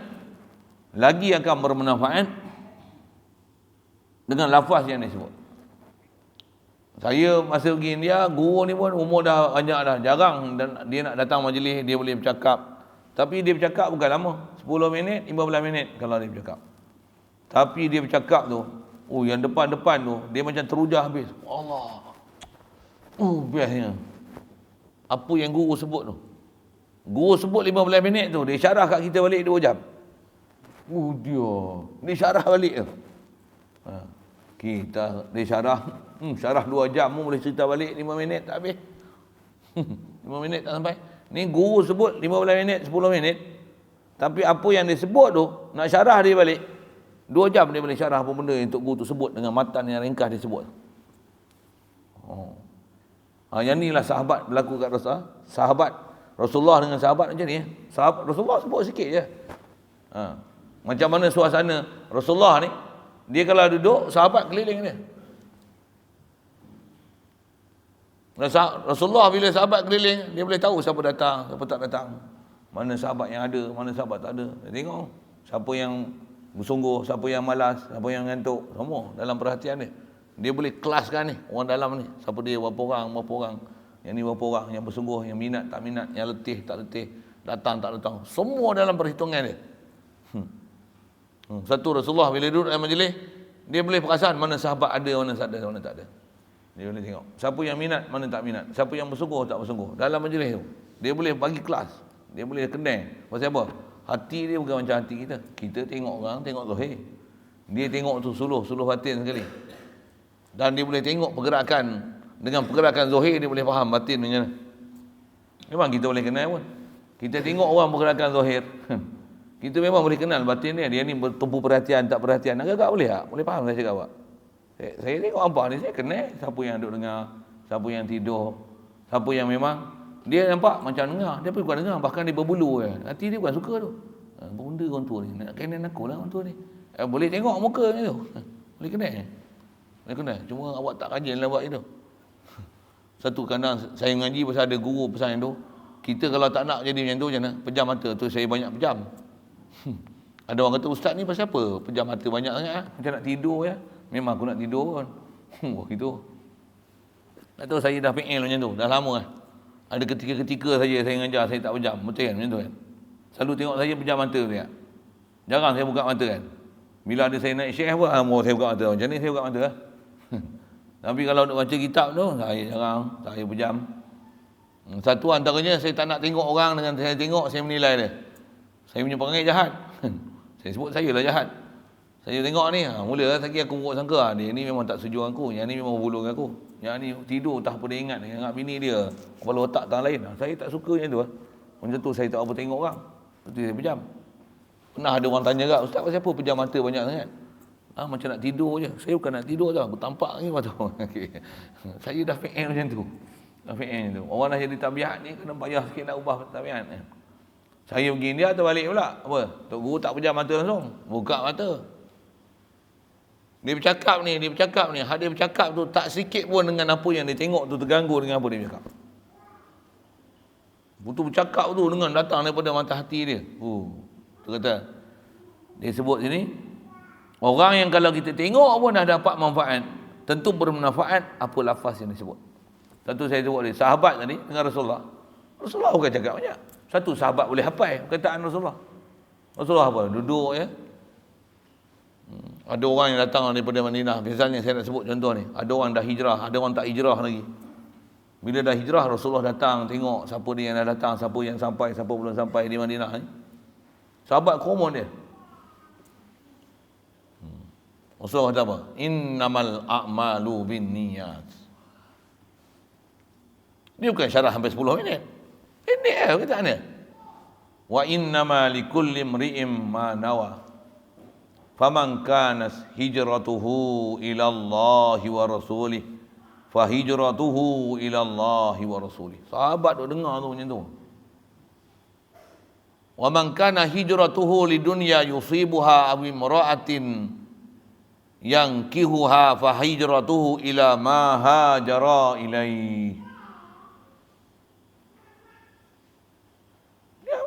Lagi akan bermanfaat dengan lafaz yang dia sebut. Saya masa pergi India, guru ni pun umur dah banyak dah, jarang dan dia nak datang majlis, dia boleh bercakap. Tapi dia bercakap bukan lama, 10 minit, 15 minit kalau dia bercakap. Tapi dia bercakap tu, yang depan-depan tu, dia macam teruja habis. Allah. Biasanya. Apa yang guru sebut tu. Guru sebut 15 minit tu, dia syarah kat kita balik 2 jam. Dia syarah balik tu. Kita dia syarah 2 jam pun boleh cerita balik 5 minit tak habis. 5 minit tak sampai. Ni guru sebut 15 minit, 10 minit. Tapi apa yang dia sebut tu, nak syarah dia balik 2 jam dia boleh syarah apa benda yang Tok Guru tu sebut dengan matan yang ringkas dia sebut. Yang ni lah sahabat berlaku kat Rasulullah. Sahabat Rasulullah dengan sahabat macam ni. Sahabat Rasulullah sebut sikit je. Macam mana suasana Rasulullah ni, dia kalau duduk, sahabat keliling dia. Rasulullah bila sahabat keliling, dia boleh tahu siapa datang, siapa tak datang. Mana sahabat yang ada, mana sahabat tak ada. Dia tengok siapa yang bersungguh, siapa yang malas, siapa yang ngantuk, semua dalam perhatian dia. Dia boleh kelaskan ni, orang dalam ni. Siapa dia, berapa orang. Yang ni berapa orang, yang bersungguh, yang minat tak minat, yang letih tak letih, datang tak datang. Semua dalam perhitungan dia. Satu Rasulullah bila duduk dalam majlis, dia boleh perasan mana sahabat ada, mana tak ada. Dia boleh tengok. Siapa yang minat, mana tak minat. Siapa yang bersungguh, tak bersungguh. Dalam majlis tu. Dia boleh bagi kelas. Dia boleh kenal. Pasal apa? Hati dia bukan macam hati kita. Kita tengok orang, tengok zahir. Dia tengok tu suluh batin sekali. Dan dia boleh tengok pergerakan. Dengan pergerakan zahir, dia boleh faham batin macam mana. Memang kita boleh kenal pun. Kita tengok orang pergerakan zahir. Kita memang boleh kenal batin dia. Dia ni bertumpu perhatian, tak perhatian. Agak-agak boleh tak? Boleh faham saya cakap apa? Saya tengok apa ni, saya kenal siapa yang duduk dengar, siapa yang tidur, siapa yang memang dia nampak macam dengar, dia pun bukan dengar, bahkan dia berbulu hati dia bukan suka tu. Benda orang tua ni, nak kanan aku lah orang tua ni. Boleh tengok muka ni tu. Boleh kenal. Boleh kenal. Cuma awak tak rajin lah buat itu. Satu kadang saya mengaji pasal ada guru pesan yang tu. Kita kalau tak nak jadi macam tu, macam mana? Pejam mata tu, saya banyak pejam. Ada orang kata, ustaz ni pasal apa? Pejam mata banyak sangat. Macam nak tidur ya. Memang aku nak tidur kan. Gitu. Tak tahu saya dah PL macam tu. Dah lama kan. Ada ketika-ketika saja saya mengajar, saya tak pejam. Betul kan macam tu kan. Selalu tengok saya pejam mata tu ya. Jarang saya buka mata kan. Bila ada saya naik syekh apa, saya buka mata. Macam ni saya buka mata lah. Tapi kalau nak baca kitab tu, saya jarang. Saya pejam. Satu antaranya saya tak nak tengok orang dengan saya tengok, saya menilai dia. Saya punya perangai jahat. Saya sebut saya lah jahat. Saya tengok ni, mula lagi aku buruk sangka, dia ni memang tak setuju dengan aku, yang ni memang berbulu dengan aku. Yang ni tidur tak apa dia ingat bini dia, kepala otak tak lain. Saya tak suka macam tu. Macam tu saya tak apa tengok orang. Lepas tu saya pejam. Pernah ada orang tanya kat, ustaz pasal apa pejam mata banyak sangat? Macam nak tidur je. Saya bukan nak tidur tau, aku tampak ni macam tu. Okay. Saya dah PN macam tu. Dah PN macam tu. Orang dah jadi tabiat ni, kena payah sikit nak ubah tabiat. Saya pergi India terbalik pula. Apa? Tok Guru tak pejam mata langsung. Buka mata. Dia bercakap ni. Hak dia bercakap tu tak sikit pun dengan apa yang dia tengok tu terganggu dengan apa dia bercakap. Betul bercakap tu dengan datang daripada mata hati dia. Tu kata. Dia sebut sini. Orang yang kalau kita tengok pun dah dapat manfaat. Tentu bermanfaat apa lafaz yang disebut. Satu saya sebut dia. Sahabat tadi dengan Rasulullah. Rasulullah bukan cakap banyak. Satu sahabat boleh hafal perkataan Rasulullah. Rasulullah apa? Duduk ya. Ada orang yang datang daripada Madinah. Misalnya saya nak sebut contoh ni. Ada orang dah hijrah, ada orang tak hijrah lagi. Bila dah hijrah, Rasulullah datang tengok siapa dia yang dah datang, siapa yang sampai, siapa belum sampai di Madinah ni. Sahabat komon dia. Rasulullah kata apa? Innamal a'malu binniyat. Dia bukan syarah sampai 10 minit. Ini perkataan dia. Wa innama likulli imri'in ma nawa. Faman kanas hijratuhu ila Allah wa rasulih fa hijratuhu ila Allah wa rasulih. Sahabat duk dengar tu macam tu. Wa man kana hijratuhu lidunya yusibuha aw imra'atin yankihuha fa hijratuhu ila ma hajara ilaih. Dia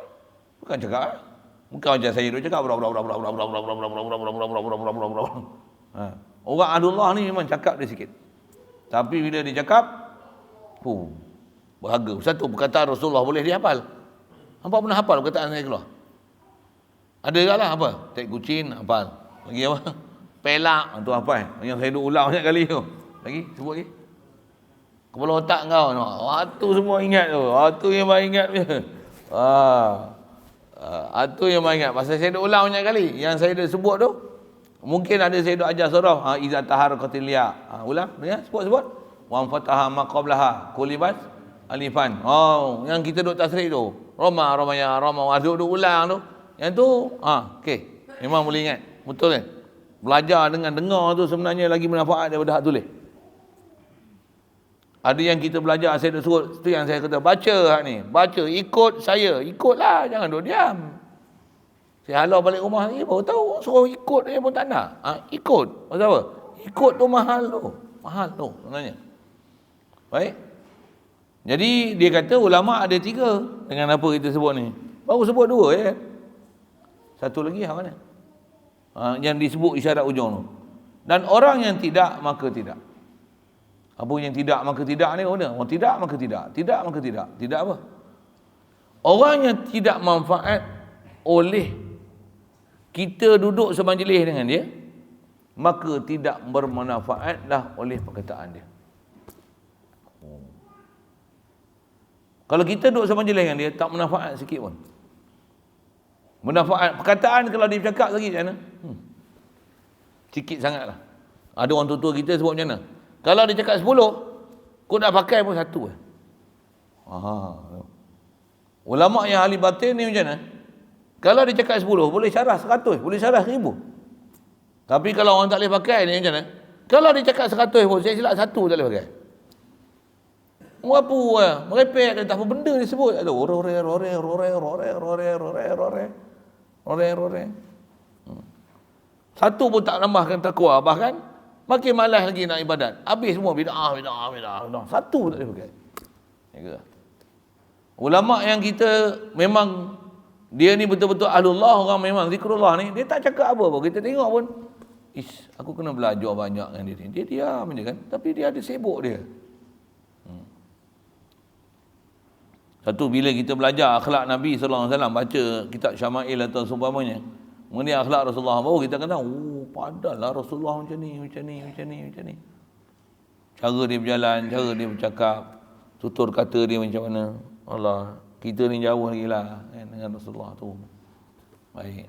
bukan cakap bukan macam saya duk cakap orang Ahlullah ni memang cakap dia sikit. Tapi bila dia cakap berharga. Satu perkataan Rasulullah boleh dihafal. Hampa pernah hafal perkataan saya keluar? Ada juga lah apa? Tek kucing hafal. Lagi apa? Pelak tu hafal. Yang saya duk ulang banyak kali tu. Lagi sebut lagi. Kepala otak kau. Tu semua ingat tu. Tu yang paling ingat dia. Itu yang saya ingat. Pasal saya dah ulang banyak kali. Yang saya dah sebut tu, mungkin ada saya dah ajar surah. Iza tahar qatilya. Ulang. Ya, sebut. Wa fataha maqablaha. Kulibas alifan. Yang kita duk tasrih tu. Roma. Duk ulang tu. Yang tu, okey. Memang boleh ingat. Betul kan? Belajar dengan dengar tu sebenarnya lagi bermanfaat daripada hak tulis. Ada yang kita belajar, saya dah suruh, itu yang saya kata, baca hak ni, baca, ikut saya, ikutlah, jangan duduk diam. Saya halau balik rumah ni, baru tahu, suruh ikut dia pun tak nak. Ikut, pasal apa? Ikut tu mahal tu sebenarnya. Baik. Jadi, dia kata ulama ada 3, dengan apa kita sebut ni. Baru sebut 2 ya. Satu lagi, hak mana? Yang disebut isyarat ujung tu. Dan orang yang tidak, maka tidak. Apa yang tidak maka tidak ni orang tidak maka tidak. Tidak maka tidak. Tidak apa? Orang yang tidak manfaat oleh kita duduk semajlis dengan dia, maka tidak bermanfaatlah oleh perkataan dia. Kalau kita duduk sama majlis dengan dia, tak manfaat sikit pun. Manfaat perkataan kalau dia bercakap lagi macam mana? Sikit sangatlah. Ada orang tua-tua kita sebut macam mana? Kalau dia cakap 10, kau nak pakai pun 1. Ulama yang ahli batin ni macam mana? Kalau dia cakap 10, boleh syarah 100, boleh syarah 1000. Tapi kalau orang tak boleh pakai ni macam mana? Kalau dia cakap 100 pun, saya silap 1 tak boleh pakai. Apa lah, merepek dan tak apa benda disebut. Ada rore. Satu pun tak nambahkan takwa, bahkan makin malas lagi nak ibadat. Habis semua bid'ah. Satu tak boleh pakai. Ya. Ulama yang kita memang dia ni betul-betul ahlullah, orang memang zikrullah ni, dia tak cakap apa pun. Kita tengok pun, aku kena belajar banyak dengan dia ni. Dia diam je kan, tapi dia ada sibuk dia. Satu, bila kita belajar akhlak Nabi SAW, baca kitab Syama'il atau seumpamanya, mengenai akhlak Rasulullah, baru kita akan tahu, padahal Rasulullah macam ni. Cara dia berjalan, cara dia bercakap, tutur kata dia macam mana. Allah, kita ni jauh lagi lah kan, dengan Rasulullah tu. Baik.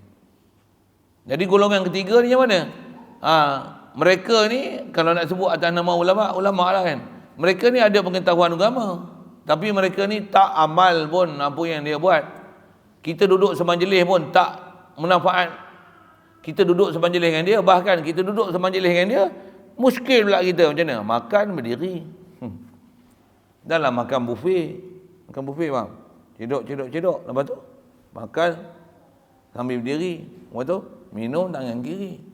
Jadi golongan ketiga ni macam mana? Mereka ni, kalau nak sebut atas nama ulama lah kan, mereka ni ada pengetahuan agama, tapi mereka ni tak amal pun apa yang dia buat. Kita duduk semajlis pun tak manfaat. Kita duduk semajlis dengan dia, bahkan kita duduk semajlis dengan dia, muskil pula kita macam mana? Makan berdiri. Dalam makan buffet faham? Cedok. Lepas tu makan sambil berdiri. Lepas tu minum tangan kiri.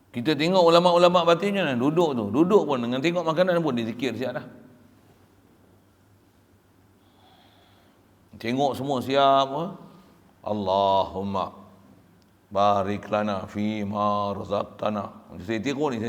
Kita tengok ulama-ulama batinnya duduk pun dengan tengok makanan pun dia zikir siap dah. Tengok semua siap. Allahumma barik lana fi ma razaqtana. Saya tiru ni.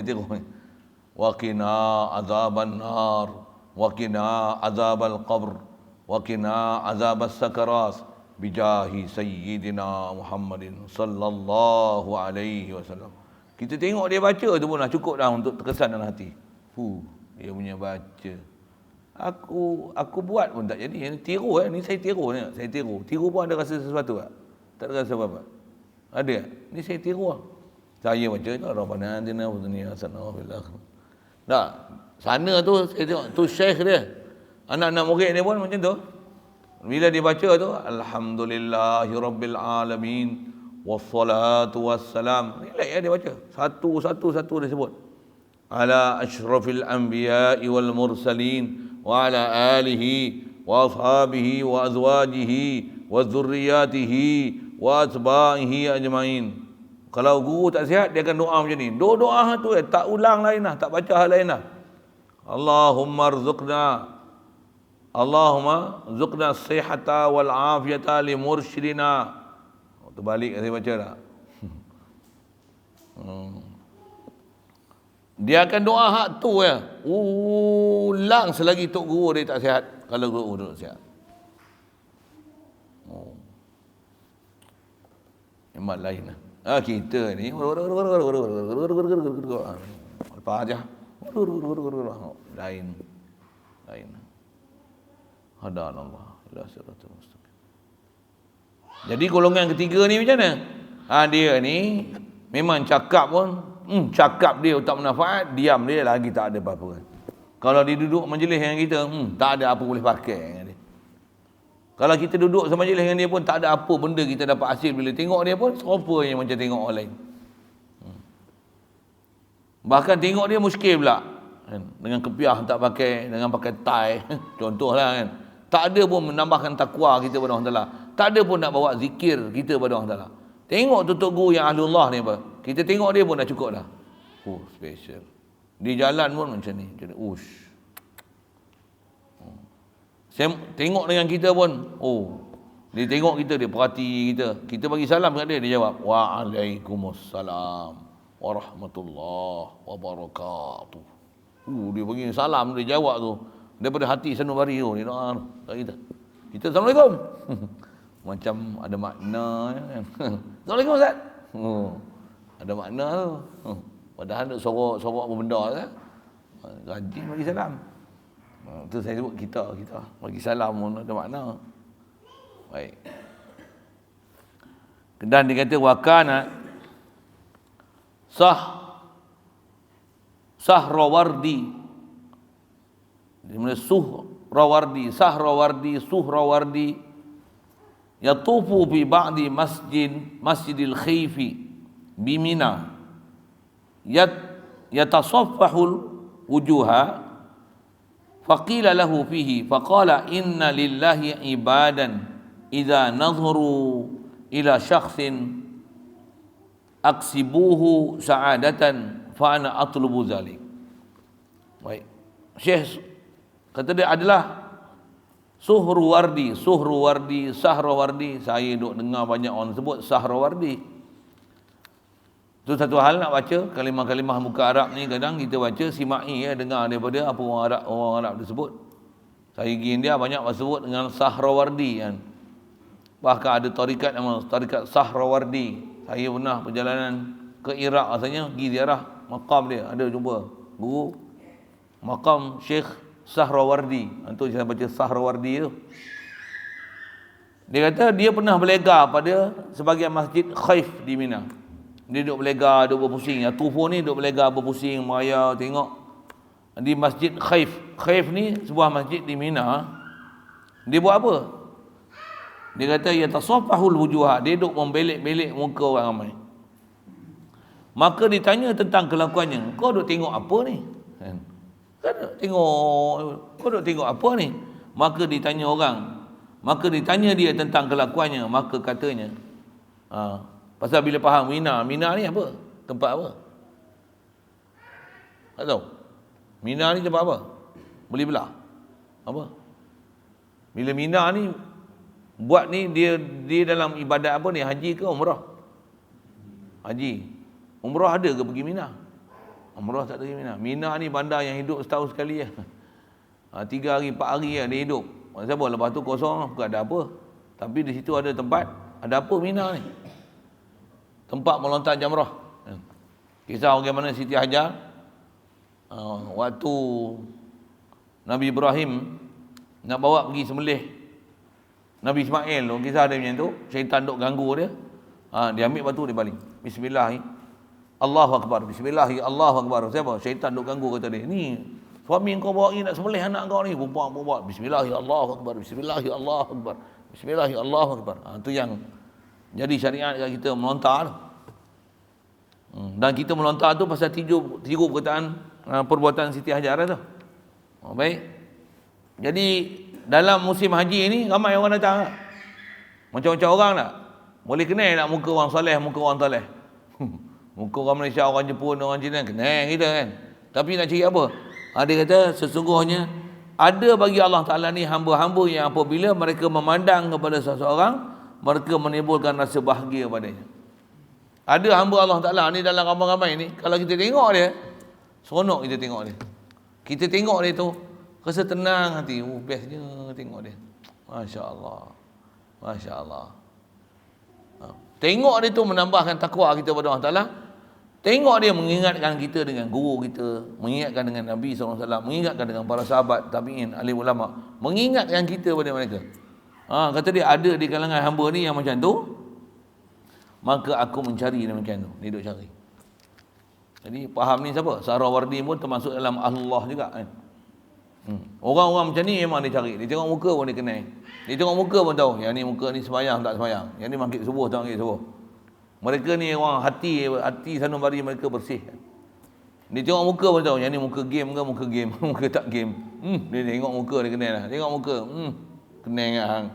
Wa qina azaban nar, wa qina azabal qabr, wa qina azabas sakarat bijahi sayyidina Muhammadin sallallahu alaihi wasallam. Kita tengok dia baca tu pun dah cukup dah untuk terkesan dalam hati. Dia punya baca. Aku buat pun tak jadi. Ini tiru ni saya tiru ni. Tiru pun ada rasa sesuatu tak? Tak ada rasa apa-apa. Ada tak? Ni saya tiru lah. Saya baca tu Rabbana atina fid dunya hasanah wa fil akhirah. Tak. Sana tu saya tengok tu syekh dia. Anak-anak murid dia pun macam tu. Bila dia baca tu alhamdulillahirabbil alamin wassalatu wassalam. Relax dia baca. Satu dia sebut. Ala asyrafil anbiya'i wal mursalin wa ala alihi wa ashabihi wa azwajihi wa dzurriyyatihi wa atba'ihi ajmain. Kalau guru tak sihat, dia akan doa macam ni. Doa tu tak ulang lain lah, tak baca hal lain lah. Allahumma rzuqna sihata wal afiyata li mursyidina. Terbalik saya baca tak? Dia akan doa hak tu ya. Ulang selagi tok guru dia tak sihat. Kalau guru dia sihat. Memang lain lah. Kita ni lepas aja. Lain. Hadanallah ila siratal mustaqim. Jadi golongan ketiga ni macam mana? Dia ni memang cakap pun cakap dia tak bermanfaat, diam dia lagi tak ada apa-apa. Kalau dia duduk majlis dengan kita, tak ada apa boleh pakai dengan dia. Kalau kita duduk sama majlis dengan dia pun tak ada apa benda kita dapat hasil bila tengok dia pun serupa yang macam tengok orang lain. Bahkan tengok dia muskil pula. Dengan kepiah tak pakai, dengan pakai tie. Contohlah kan. Tak ada pun menambahkan takwa kita pada Allah Taala. Tak ada pun nak bawa zikir kita pada Allah Taala. Tengok tutup guru yang ahlullah ni apa. Kita tengok dia pun dah cukup dah. Special. Di jalan pun macam ni. Saya tengok dengan kita pun, dia tengok kita, dia perhati kita. Kita bagi salam kat dia, dia jawab, Waalaikumsalam warahmatullahi wabarakatuh. Dia bagi salam, dia jawab tu. Daripada hati sanubari tu, dia doa kat kita. Kita Assalamualaikum. Macam ada makna kan. Assalamualaikum Ustaz. Ada makna tu. Padahal nak sorok apa benda kan. Rajin bagi salam. Tu saya sebut kita bagi salam pun ada makna. Baik. Dan dia kata wakana Sahrawardi. Di mana Suhrawardi yatufu bi ba'di Masjidil Khaifi bi Mina. Yatasaffahul wujuha faqila lahu fihi faqala inna lillahi ibadan idza nadharu ila syakhsin aksibuhu sa'adatan fa ana atlubu zalik. Baik. Syekh kata dia adalah Sahrawardi, saya duk dengar banyak orang sebut Sahrawardi. Itu satu hal nak baca kalimah-kalimah muka Arab ni kadang kita baca simai dengar daripada apa orang Arab disebut. Saya pergi India banyak sebut dengan Sahrawardi kan. Bahkan ada tarikat nama tarikat Sahrawardi. Saya pernah perjalanan ke Iraq rasanya pergi ziarah makam dia, ada jumpa guru makam Syekh Sahrawardi. Itu saya baca Sahrawardi tu. Dia kata dia pernah berlega pada sebahagian masjid Khaif di Mina. Dia duduk berlega, duduk berpusing. Tufu ni duduk berlega, berpusing, meraya, tengok. Di masjid Khaif. Khaif ni sebuah masjid di Mina. Dia buat apa? Dia kata, yatasaffahul wujuha. Dia duduk membelek-belek muka orang ramai. Maka ditanya tentang kelakuannya. Kau duduk tengok apa ni? Kau duduk tengok apa ni? Maka ditanya orang. Maka ditanya dia tentang kelakuannya. Maka katanya, pasal bila faham Mina ni apa? Tempat apa? Tak tahu. Mina ni tempat apa? Boleh belah. Apa? Bila Mina ni buat ni dia dalam ibadat apa ni? Haji ke umrah? Haji. Umrah ada ke pergi Mina? Umrah tak ada pergi Mina. Mina ni bandar yang hidup setahun sekali ya. 3 hari 4 hari dia hidup. Siapa? Lepas tu kosong, bukan ada apa. Tapi di situ ada tempat. Ada apa Mina ni? Tempat melontar jamrah. Kisah bagaimana Siti Hajar waktu Nabi Ibrahim nak bawa pergi sembelih Nabi Ismail tu, kisah dia macam tu, syaitan duk ganggu dia. Dia ambil batu dia baling. Bismillah. Allahu akbar. Bismillah. Allahu akbar. Siapa? Syaitan duk ganggu kata dia. Ni suami kau bawa ni nak sembelih anak kau ni. Buat bismillah Allahu akbar. Bismillah Allahu akbar. Bismillah Allahu akbar. Tu yang jadi syariat kita melontar tu. Dan kita melontar tu pasal tiru perkataan perbuatan Siti Hajar tu. Baik. Jadi dalam musim haji ni ramai orang datang tak? Macam-macam orang tak? Boleh kenal tak muka orang soleh, muka orang soleh? Muka orang Malaysia, orang Jepun, orang Cina kenal kita kan. Tapi nak cari apa? Dia kata sesungguhnya ada bagi Allah Ta'ala ni hamba-hamba yang apabila mereka memandang kepada seseorang, mereka menimbulkan rasa bahagia padanya. Ada hamba Allah Ta'ala ni dalam ramai-ramai ni, kalau kita tengok dia, seronok kita tengok dia. Kita tengok dia tu, rasa tenang hati. Bestnya tengok dia. Masya Allah. Masya Allah. Tengok dia tu menambahkan takwa kita pada Allah Ta'ala. Tengok dia mengingatkan kita dengan guru kita, mengingatkan dengan Nabi SAW, mengingatkan dengan para sahabat, tabi'in, alim ulama, mengingatkan kita pada mereka. Kata dia ada di kalangan hamba ni yang macam tu, maka aku mencari demikian tu. Dia duduk cari. Jadi faham ni siapa? Sahrawardi pun termasuk dalam Allah juga kan. Orang-orang macam ni memang dia cari. Dia tengok muka pun dia kenal. Dia tengok muka pun tahu yang ni muka ni sembahyang tak sembahyang, yang ni maghrib subuh tak maghrib subuh. Mereka ni orang hati sanubari mereka bersih. Dia tengok muka pun tahu yang ni muka game ke muka game, muka tak game. Dia tengok muka dia kenal lah. Tengok muka, kenal ingat hang.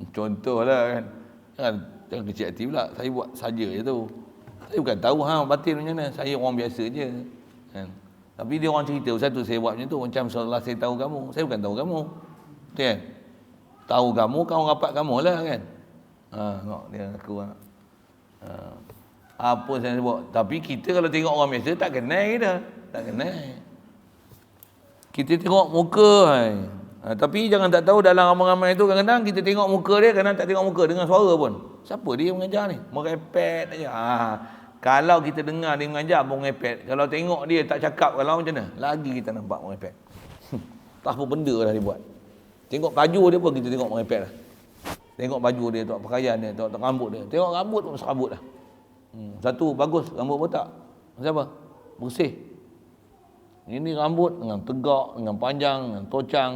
Contohlah kan. Jangan kecil hati pula. Saya buat saja je tu. Saya bukan tahu batin macam mana. Saya orang biasa je. Kan? Tapi dia orang cerita satu saya buat macam tu. Macam seolah saya tahu kamu. Saya bukan tahu kamu. Betul kan? Tahu kamu, kawan rapat kamu lah kan. Tengok dia aku. Apa saya sebut. Tapi kita kalau tengok orang biasa tak kenal kita. Tak kenal. Kita tengok muka. Tapi jangan tak tahu dalam ramai-ramai tu kadang-kadang kita tengok muka dia, kadang tak tengok muka dengan suara pun. Siapa dia mengajar ni? Merepet aja. Kalau kita dengar dia mengajar mengepek, kalau tengok dia tak cakap kalau macam mana? Lagi kita nampak mengepek. Tak apa benda dah dia buat. Tengok baju dia pun kita tengok mengepek dah. Tengok baju dia, tengok pakaian dia, tengok rambut dia. Tengok rambut pun serabut dah. Satu bagus, rambut botak. Siapa? Bersih. Ini rambut dengan tegak, dengan panjang, dengan tocang.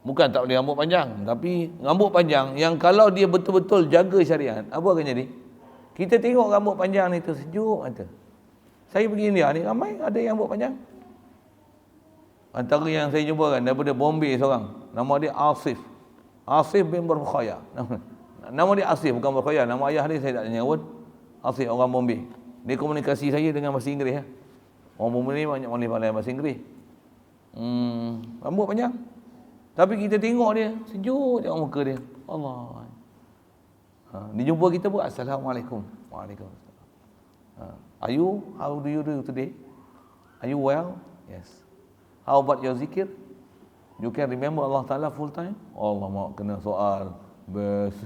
Bukan tak boleh rambut panjang, tapi rambut panjang yang kalau dia betul-betul jaga syariat, apa akan jadi? Kita tengok rambut panjang ni tersejuk mata. Saya pergi India ni, ramai ada yang rambut panjang. Antara yang saya jumpa kan, daripada Bombay seorang. Nama dia Asif. Asif bin Berkhaya. Nama dia Asif, bukan Berkhaya. Nama ayah dia saya tak tanya pun. Asif, orang Bombay. Dia komunikasi saya dengan bahasa Inggeris. Orang Bombay ni banyak pandai bahasa Inggeris. Rambut panjang. Tapi kita tengok dia, sejuk tengok muka dia. Allah. Dia jumpa kita pun, Assalamualaikum. Waalaikumsalam. How do you do today? Are you well? Yes. How about your zikir? You can remember Allah Ta'ala full time? Allah mak kena soal. Best.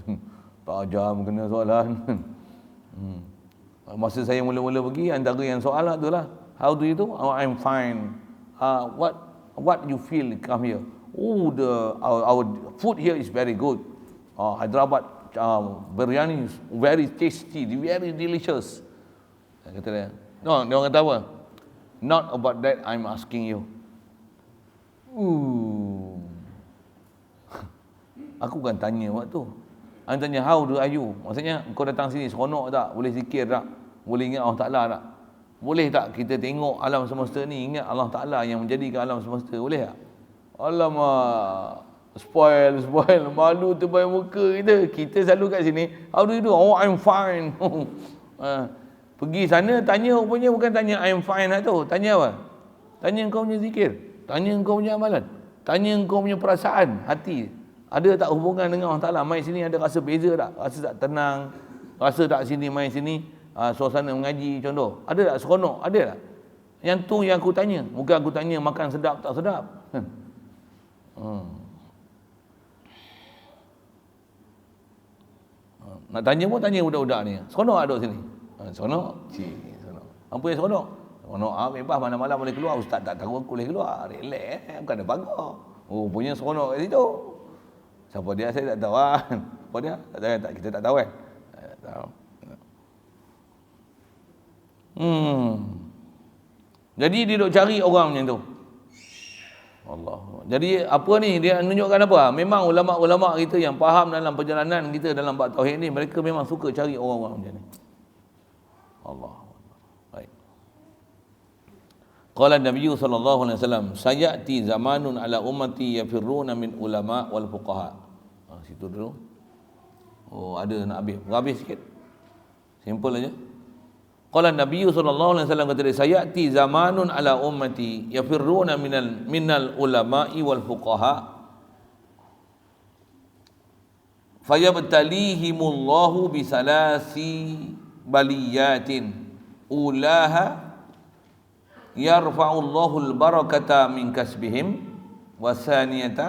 Tajam kena soalan. Masa saya mula-mula pergi, antara yang soalan tu lah. How do you do? Oh, I'm fine. What you feel come here? Oh, our food here is very good. Hyderabad biryani is very tasty, very delicious. Kata dia. No, dia orang kata apa? Not about that I'm asking you. Aku kan tanya waktu. Aku tanya how do you? Maksudnya kau datang sini seronok tak? Boleh zikir tak? Boleh ingat Allah Ta'ala tak? Boleh tak kita tengok alam semesta ni ingat Allah Ta'ala yang menjadikan alam semesta? Boleh tak? Alamak, spoil, malu terbaik muka kita. Kita selalu kat sini, how do you do? Oh, I'm fine. Pergi sana, tanya rupanya bukan tanya I'm fine lah tu. Tanya apa? Tanya kau punya zikir. Tanya kau punya amalan. Tanya kau punya perasaan, hati. Ada tak hubungan dengan Allah Ta'ala? Main sini ada rasa beza tak? Rasa tak tenang? Rasa tak sini, main sini, suasana mengaji contoh. Ada tak seronok? Ada tak? Yang tu yang aku tanya. Bukan aku tanya makan sedap tak sedap. Nak tanya pun tanya budak-budak ni. Seronok tak duduk sini? Seronok? Seronok. Apa yang seronok? Seronok bebas malam-malam boleh keluar. Ustaz tak tahu aku boleh keluar. Relax, bukan ada pagar. Oh, punya seronok kat situ. Siapa dia saya tak tahu kan. Siapa dia? Tak tahu tak, kita tak tahu kan. Tak tahu. Jadi dia duk cari orang macam tu. Allah. Jadi apa ni dia menunjukkan apa? Memang ulama-ulama kita yang faham dalam perjalanan kita dalam bab tauhid ni, mereka memang suka cari orang-orang macam ni. Allah. Baik. Qala Nabi sallallahu alaihi wasallam, sayati zamanun ala ummati yafirruna min ulama wal fuqaha. Situ dulu. Oh, ada nak habis sikit. Simple aja. Qala Nabi sallallahu alaihi wasallam kata dia, sayati zamanun ala ummati yafirruna minal ulama'i wal fuqaha fayabtalihimullahu bisalasi baliyatin ulaha yarfa'ullahu al-barakata min kasbihim wasaniyatu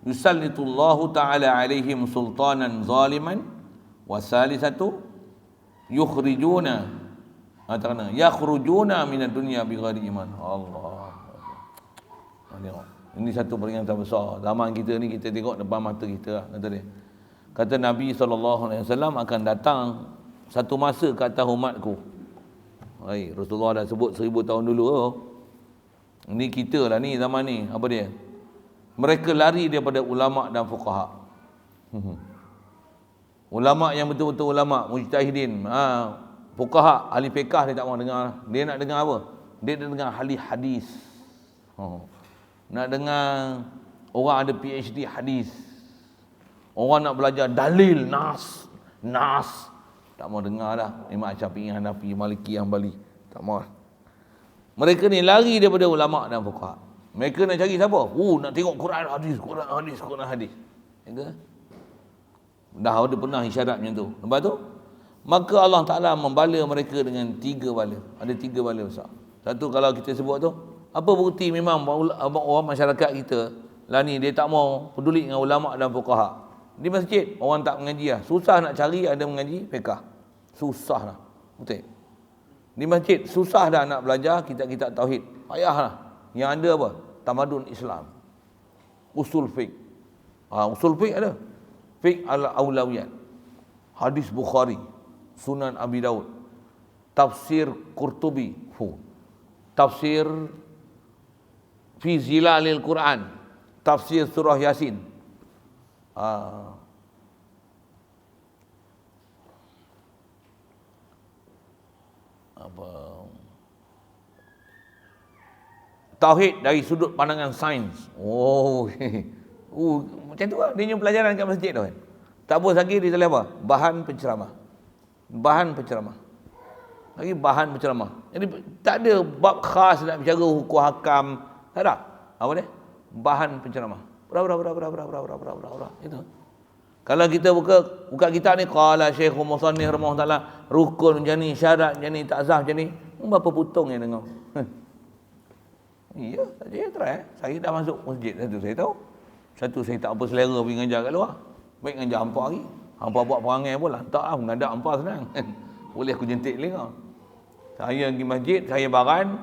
yusallitullahu ta'ala alaihim sultanan zaliman wasalisatu yakhrujuna minad dunya bighairi iman. Allah. Ini satu peringatan besar. Zaman kita ni kita tengok depan mata kita lah, kata dia. Kata Nabi SAW akan datang satu masa ke atas umatku. Rasulullah dah sebut 1000 tahun dulu. Ini kita lah ni zaman ni. Apa dia? Mereka lari daripada ulama dan fuqaha. Ulama yang betul-betul ulama, mujtahidin, fuqaha, ahli fiqh dia tak mahu dengar. Dia nak dengar apa? Dia nak dengar ahli hadis. Nak dengar orang ada PhD hadis. Orang nak belajar dalil, nas. Tak mahu dengar dah. Imam Syafi'i, Hanafi, Maliki, Hanbali. Tak mahu. Mereka ni lari daripada ulama dan fuqaha. Mereka nak cari siapa? Nak tengok Quran hadis. Dah ada pernah isyarat macam tu. Lepas tu, maka Allah Ta'ala membala mereka dengan 3 bala. Ada 3 bala besar. Satu kalau kita sebut tu, apa bukti memang orang masyarakat kita lah ni dia tak mau peduli dengan ulama dan fuqaha. Di masjid orang tak mengaji lah. Susah nak cari ada mengaji fiqh. Susah lah. Betul. Di masjid susah dah nak belajar kitab-kitab tauhid. Payahlah. Yang ada apa? Tamadun Islam. Usul fiqh. Usul fiqh ada. Fiqh al-aulawiyat. Hadis Bukhari, Sunan Abi Daud, tafsir Qurtubi, tafsir fi zilalil Quran, tafsir surah Yasin. Tauhid dari sudut pandangan sains. Macam tu lah dia punya pelajaran kat masjid tu kan. Tak boleh lagi dia tulis apa? Bahan penceramah. Bahan penceramah. Lagi bahan penceramah. Jadi tak ada bab khas nak bicara hukum hakam. Tak ada. Apa dia? Bahan penceramah. Berapa. Itu. Kalau kita buka kitab ni, qala Syekh Musannif rahimahullah taala, rukun macam ni, syarat macam ni, takzah macam ni. Berapa putung yang dengar? Ya, saya try. Saya dah masuk masjid satu saya tahu. Satu saya tak apa selera pergi ngajar kat luar. Baik ngajar hampa lagi. Hampa buat perangai pun lantak lah. Mengadak hampa senang. Boleh aku jentik telinga. Saya pergi masjid, saya baran.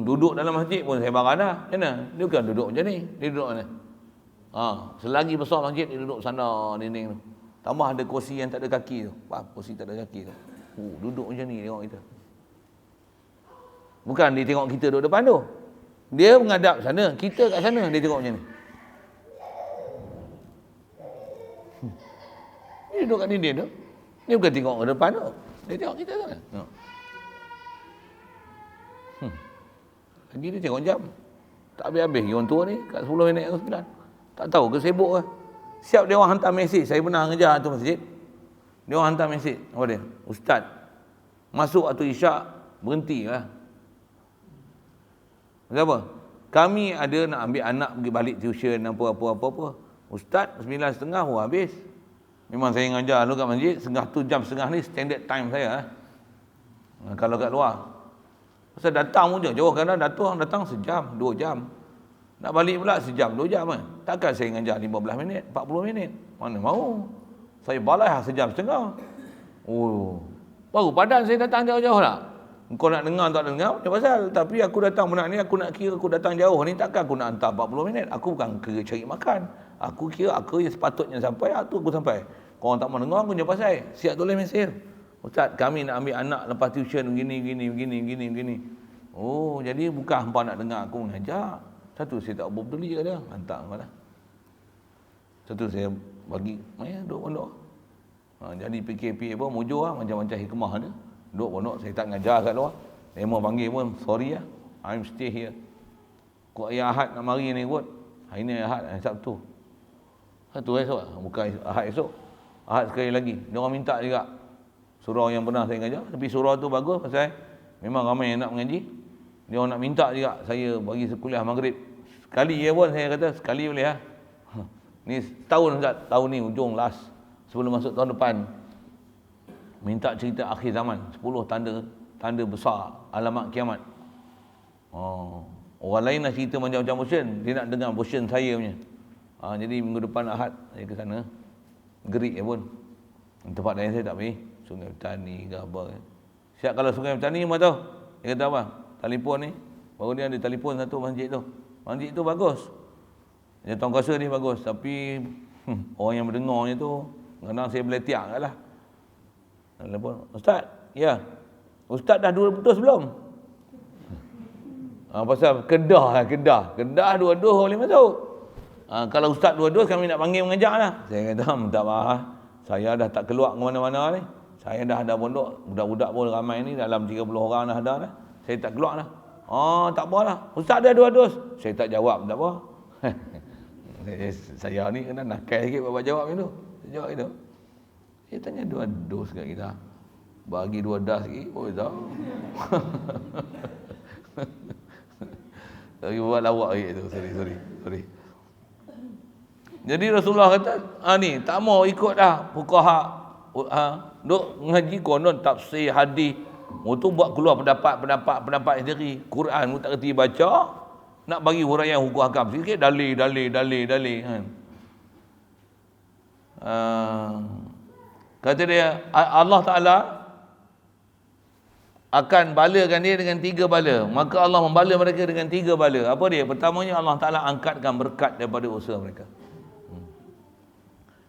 Duduk dalam masjid pun saya baran dah. Macam mana? Dia bukan duduk macam ni. Dia duduk mana? Selagi besar masjid, dia duduk sana dinding tu. Tambah ada kursi yang tak ada kaki tu. Kursi tak ada kaki tu. Duduk macam ni tengok kita. Bukan dia tengok kita duduk depan tu. Dia menghadap sana, kita kat sana, dia tengok macam ni. Dia duduk kat dinding tu. Dia bukan tengok ke depan tu. Dia tengok kita sana. Lagi dia tengok jam. Tak habis-habis orang tua ni kat 10 minit ke 9. Tak tahu ke sibuk ke. Siap dia orang hantar mesej. Saya pernah ngejar tu masjid. Dia orang hantar mesej. Apa dia? Ustaz, masuk waktu isyak, berhenti lah. Kenapa? Kami ada nak ambil anak pergi balik tuition apa. Ustaz 9.30 habis. Memang saya ngajar dulu kat masjid, jam setengah ni standard time saya. Kalau kat luar. Pasal datang pun jauh kan, datang sejam, 2 jam. Nak balik pula sejam, 2 jam kan. Takkan saya ngajar 15 minit, 40 minit. Mana mau. Saya balas sejam setengah. Baru padan saya datang jauh-jauh lah. Kau nak dengar tak dengar, macam pasal. Tapi aku datang benar ni, aku nak kira aku datang jauh ni, takkan aku nak hantar 40 minit. Aku bukan kira cari makan. Aku kira aku yang sepatutnya sampai, aku sampai. Kau orang tak mau dengar, aku macam pasal. Siap tulis mesej. Ustaz, kami nak ambil anak lepas tuition begini. Oh, jadi bukan hampa nak dengar aku mengajar. Satu, saya tak peduli kat dia. Hantar malah. Satu, saya bagi, duduk pondok. Jadi PKP apa, mujur lah, macam-macam hikmah dia. Duduk pondok, saya tak ngajar kat luar. Memang panggil pun, sorry lah, I'm stay here. Kau ayah Ahad nak mari ni kot. Hari ni Ahad, Sabtu. Satu esok lah, bukan Ahad esok. Ahad sekali lagi. Dia orang minta juga surau yang pernah saya ngajar. Tapi surau tu bagus pasal memang ramai yang nak mengaji. Dia orang nak minta juga saya bagi kuliah maghrib. Sekali ya pun saya kata, sekali boleh lah. Ni tahun Ustaz, tahun ni ujung last. Sebelum masuk tahun depan. Minta cerita akhir zaman. 10 tanda besar alamat kiamat. Orang lain nak cerita macam-macam version. Dia nak dengar version saya punya. Jadi minggu depan Ahad saya ke sana. Gerik ya pun. Tempat lain saya tak pergi. Sungai Petani ke apa. Siap kalau Sungai Petani mana tahu. Dia kata apa? Telefon ni. Baru dia ada telefon satu masjid tu. Masjid tu bagus. Dia tuan kuasa ni bagus. Tapi orang yang mendengarnya tu kadang saya boleh tiak kat lah. Telefon. Ustaz? Ya. Ustaz dah 2 putus belum? Pasal Kedah. Kedah 2 boleh masuk. Kalau Ustaz 2 kami nak panggil mengajar lah. Saya kata, minta maaf. Saya dah tak keluar ke mana-mana ni. Saya dah ada pondok. Budak-budak pun ramai ni. Dalam 30 orang dah ada dah. Saya tak keluar lah. Tak apalah. Ustaz dah 2. Saya tak jawab. Tak apa. Saya ni kena nakal sikit bapak jawab itu. Saya jawab itu. Dia tanya 2 dos kat kita. Bagi 2 das sikit. Oh, tak. Lagi buat lawak sikit tu. Sorry. Jadi Rasulullah kata, ni tak mau ikut dah fuqaha. Duk ngaji konon tafsir hadis. Tu buat keluar pendapat sendiri. Quran pun tak kerti baca. Nak bagi huraian hukum hakam sikit dalil kan. Kata dia Allah Taala akan balakan dia dengan 3 bala. Maka Allah membala mereka dengan 3 bala. Apa dia? Pertamanya Allah Ta'ala angkatkan berkat daripada usaha mereka.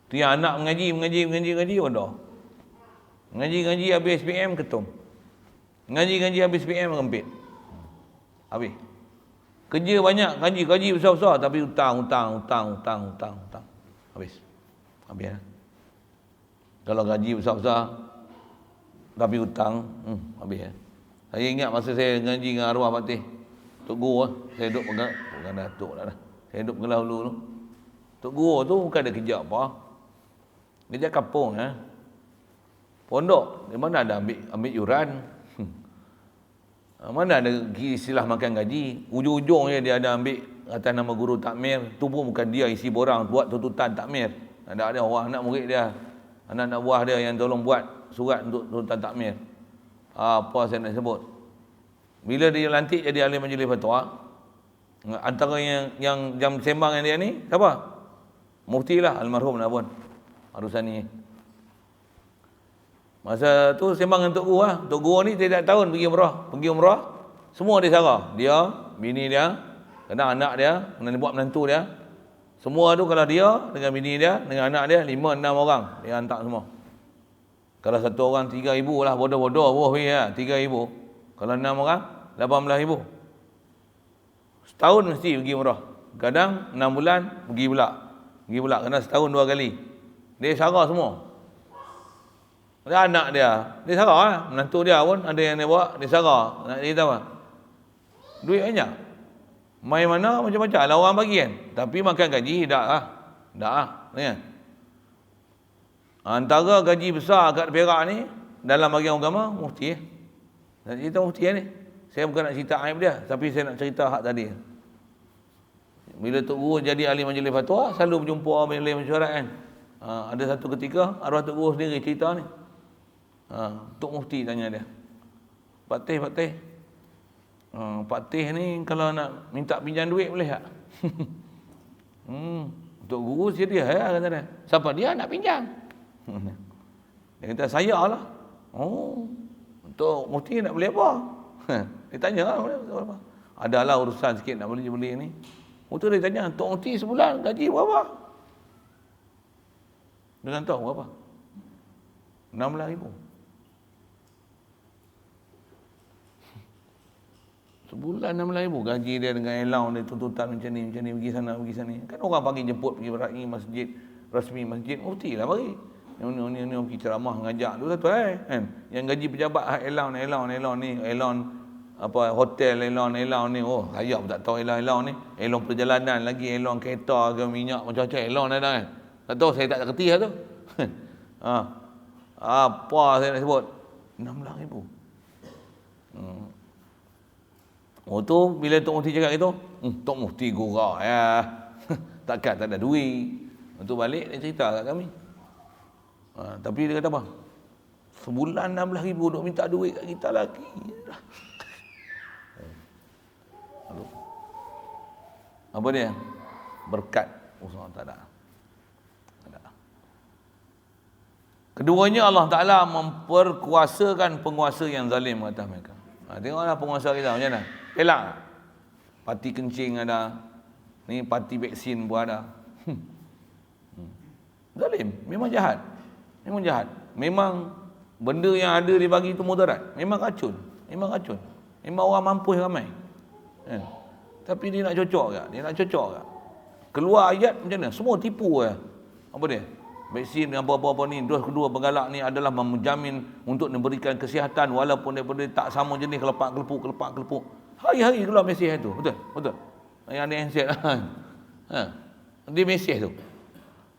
Tu yang anak mengaji bodoh. Ngaji habis SPM ketum. Ngaji habis SPM rempit. Habis. Kerja banyak, gaji besar-besar tapi hutang. Habis. Habis. Kalau gaji besar-besar tapi hutang, habis. Saya ingat masa saya ngaji dengan arwah Patih Tok Guru, saya duduk pegang, bukan Datuk dah. Saya duduk pegang dulu tu. Tok Guru tu bukan ada kerja apa. Dia kampung pondok, di mana ada ambil yuran. Mana ada istilah makan gaji. Ujung-ujungnya dia ada ambil atas nama guru takmir. Tu pun bukan dia isi borang buat tuntutan takmir. Ada orang anak murid dia, anak buah dia yang tolong buat surat untuk tuntutan takmir. Apa saya nak sebut. Bila dia lantik jadi ahli majlis fatwa, antara yang jam sembang yang dia ni siapa? Mufti lah, almarhum Abun Arusani. Masa tu sembang dengan Tok Guru lah. Tok Guru ni tiap tahun pergi umrah. Semua dia sarah. Dia, bini dia, kadang anak dia, buat menantu dia. Semua tu kalau dia dengan bini dia, dengan anak dia, 5-6 orang. Dia hantar semua. Kalau satu orang 3,000 lah, bodoh-bodoh lah, 3,000. Kalau 6 orang, 18,000. Setahun mesti pergi umrah. Kadang 6 bulan, pergi pula. Kena setahun 2 kali. Dia sarah semua. Dia anak dia sarah lah. Menantu dia pun ada yang dia bawa, dia sarah. Nak cerita apa? Duit banyak. Main mana macam-macam lah orang bagi kan. Tapi makan gaji dah lah. Kan? Antara gaji besar kat Perak ni, dalam bahagian agama, mufti. Nak cerita mufti ni. Saya bukan nak cerita aib dia, tapi saya nak cerita hak tadi. Bila Tok Guru jadi ahli majlis fatwa, selalu berjumpa majlis mesyuarat kan. Ada satu ketika, arwah Tok Guru sendiri cerita ni. Tok Mufti tanya dia, Pak Teh ni kalau nak minta pinjam duit boleh tak? Tok Guru serius kata dia. Siapa dia nak pinjam? Dia kata saya lah. Tok Mufti nak beli apa? Dia tanya lah, adalah urusan sikit nak beli ni. Betul dia tanya, Tok Mufti sebulan gaji berapa? Dengan tahu berapa? 16,000. Sebulan 16,000 gaji dia dengan allowance dia, tuntutan macam ni pergi sana pergi sini. Kan orang panggil jemput pergi berai masjid, rasmi masjid, mufti lah bagi. Ni pergi ceramah ngajak tu satu kan. Yang gaji pejabat allowance ni, allowance apa hotel allowance ni. Oh, saya pun tak tahu allowance ni. Allowance perjalanan lagi, allowance kereta ke minyak macam-macam allowance ada kan. Tak tahu, saya tak kerti lah tu. Apa saya nak sebut? 16,000. Oh tu bila Tok Mufti cakap itu, Tok Mufti gurau ya. Takkan tak ada duit. Untuk balik dia cerita kat kami. Tapi dia kata apa? Sebulan 16,000 duk minta duit kat kita lagi. Apa dia? Berkat Allah Ta'ala. Keduanya Allah Ta'ala memperkuasakan penguasa yang zalim atas mereka. Tengoklah penguasa kita macam mana. Elak. Parti kencing ada. Ni parti vaksin pun ada. Zalim. Memang jahat. Memang benda yang ada dia bagi itu mudarat. Memang racun. Memang orang mampus ramai. Tapi dia nak cocok ke? Keluar ayat macam mana? Semua tipu ke? Apa dia? Vaksin dengan apa-apa ni, dos kedua penggalak ni adalah menjamin untuk memberikan kesihatan walaupun daripada tak sama jenis kelepak kelepuk. Hari-hari keluar mesej itu. Betul. Yang ada handset lah. Dia mesej tu.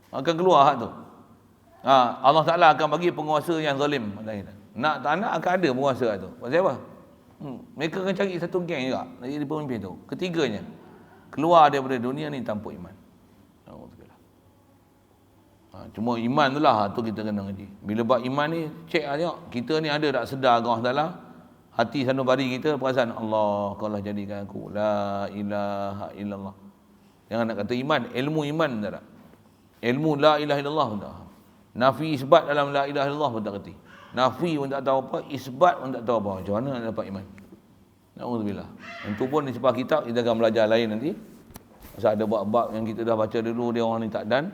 Akan keluar hak tu. Allah Ta'ala akan bagi penguasa yang zalim. Nak tak nak akan ada penguasa tu. Pasal apa? Mereka akan cari satu geng juga. Nak jadi pemimpin tu. Ketiganya, keluar daripada dunia ni tanpa iman. Cuma iman tu lah tu kita kena ngaji. Bila buat iman ni, cek lah tengok. Kita ni ada tak sedar Allah Ta'ala. Hati sanubari kita perasaan Allah kalau jadikan aku la ilaha illallah. Jangan nak kata iman, ilmu iman tak. Ilmu la ilaha illallah pun tak. Nafi isbat dalam la ilaha illallah pun tak kerti. Nafi pun tak tahu apa, isbat pun tak tahu apa. Macam mana nak dapat iman? Na'udzubillah. Itu pun di sebelah kitab kita akan belajar lain nanti. Pasal ada bab-bab yang kita dah baca dulu, dia orang ni tak dan.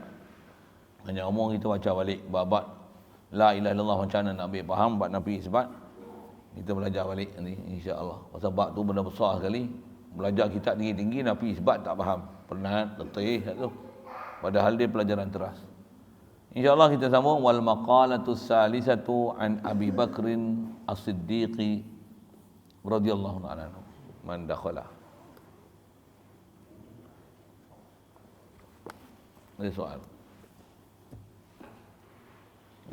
Hanya umum kita baca balik bab la ilaha illallah, macam mana nak ambil faham bab nafi isbat. Kita belajar balik nanti insya-Allah. Pasal bab tu benda besar sekali. Belajar kitab tinggi-tinggi nafi isbat tak faham. Penat, letih tu. Padahal dia pelajaran teras. InsyaAllah kita sambung. Wal maqalatus salisatu an Abi Bakrin As-Siddiqi radhiyallahu ta'ala anhu man dakhala. Ada soal?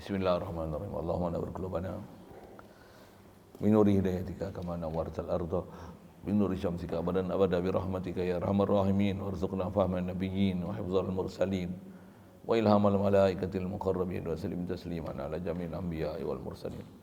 Bismillahirrahmanirrahim. Allahumma nawwir qulubana min nuri hidayatika kama nawwartal arda min nuri syamsika abadan abada bi rahmatika ya arhamar rahimin warzuqna fahman nabiyyin wa hifdzal mursalin wa ilhamal malaikatil muqarrabin wa sallim tasliman ala jamil anbiya'i wal mursalin.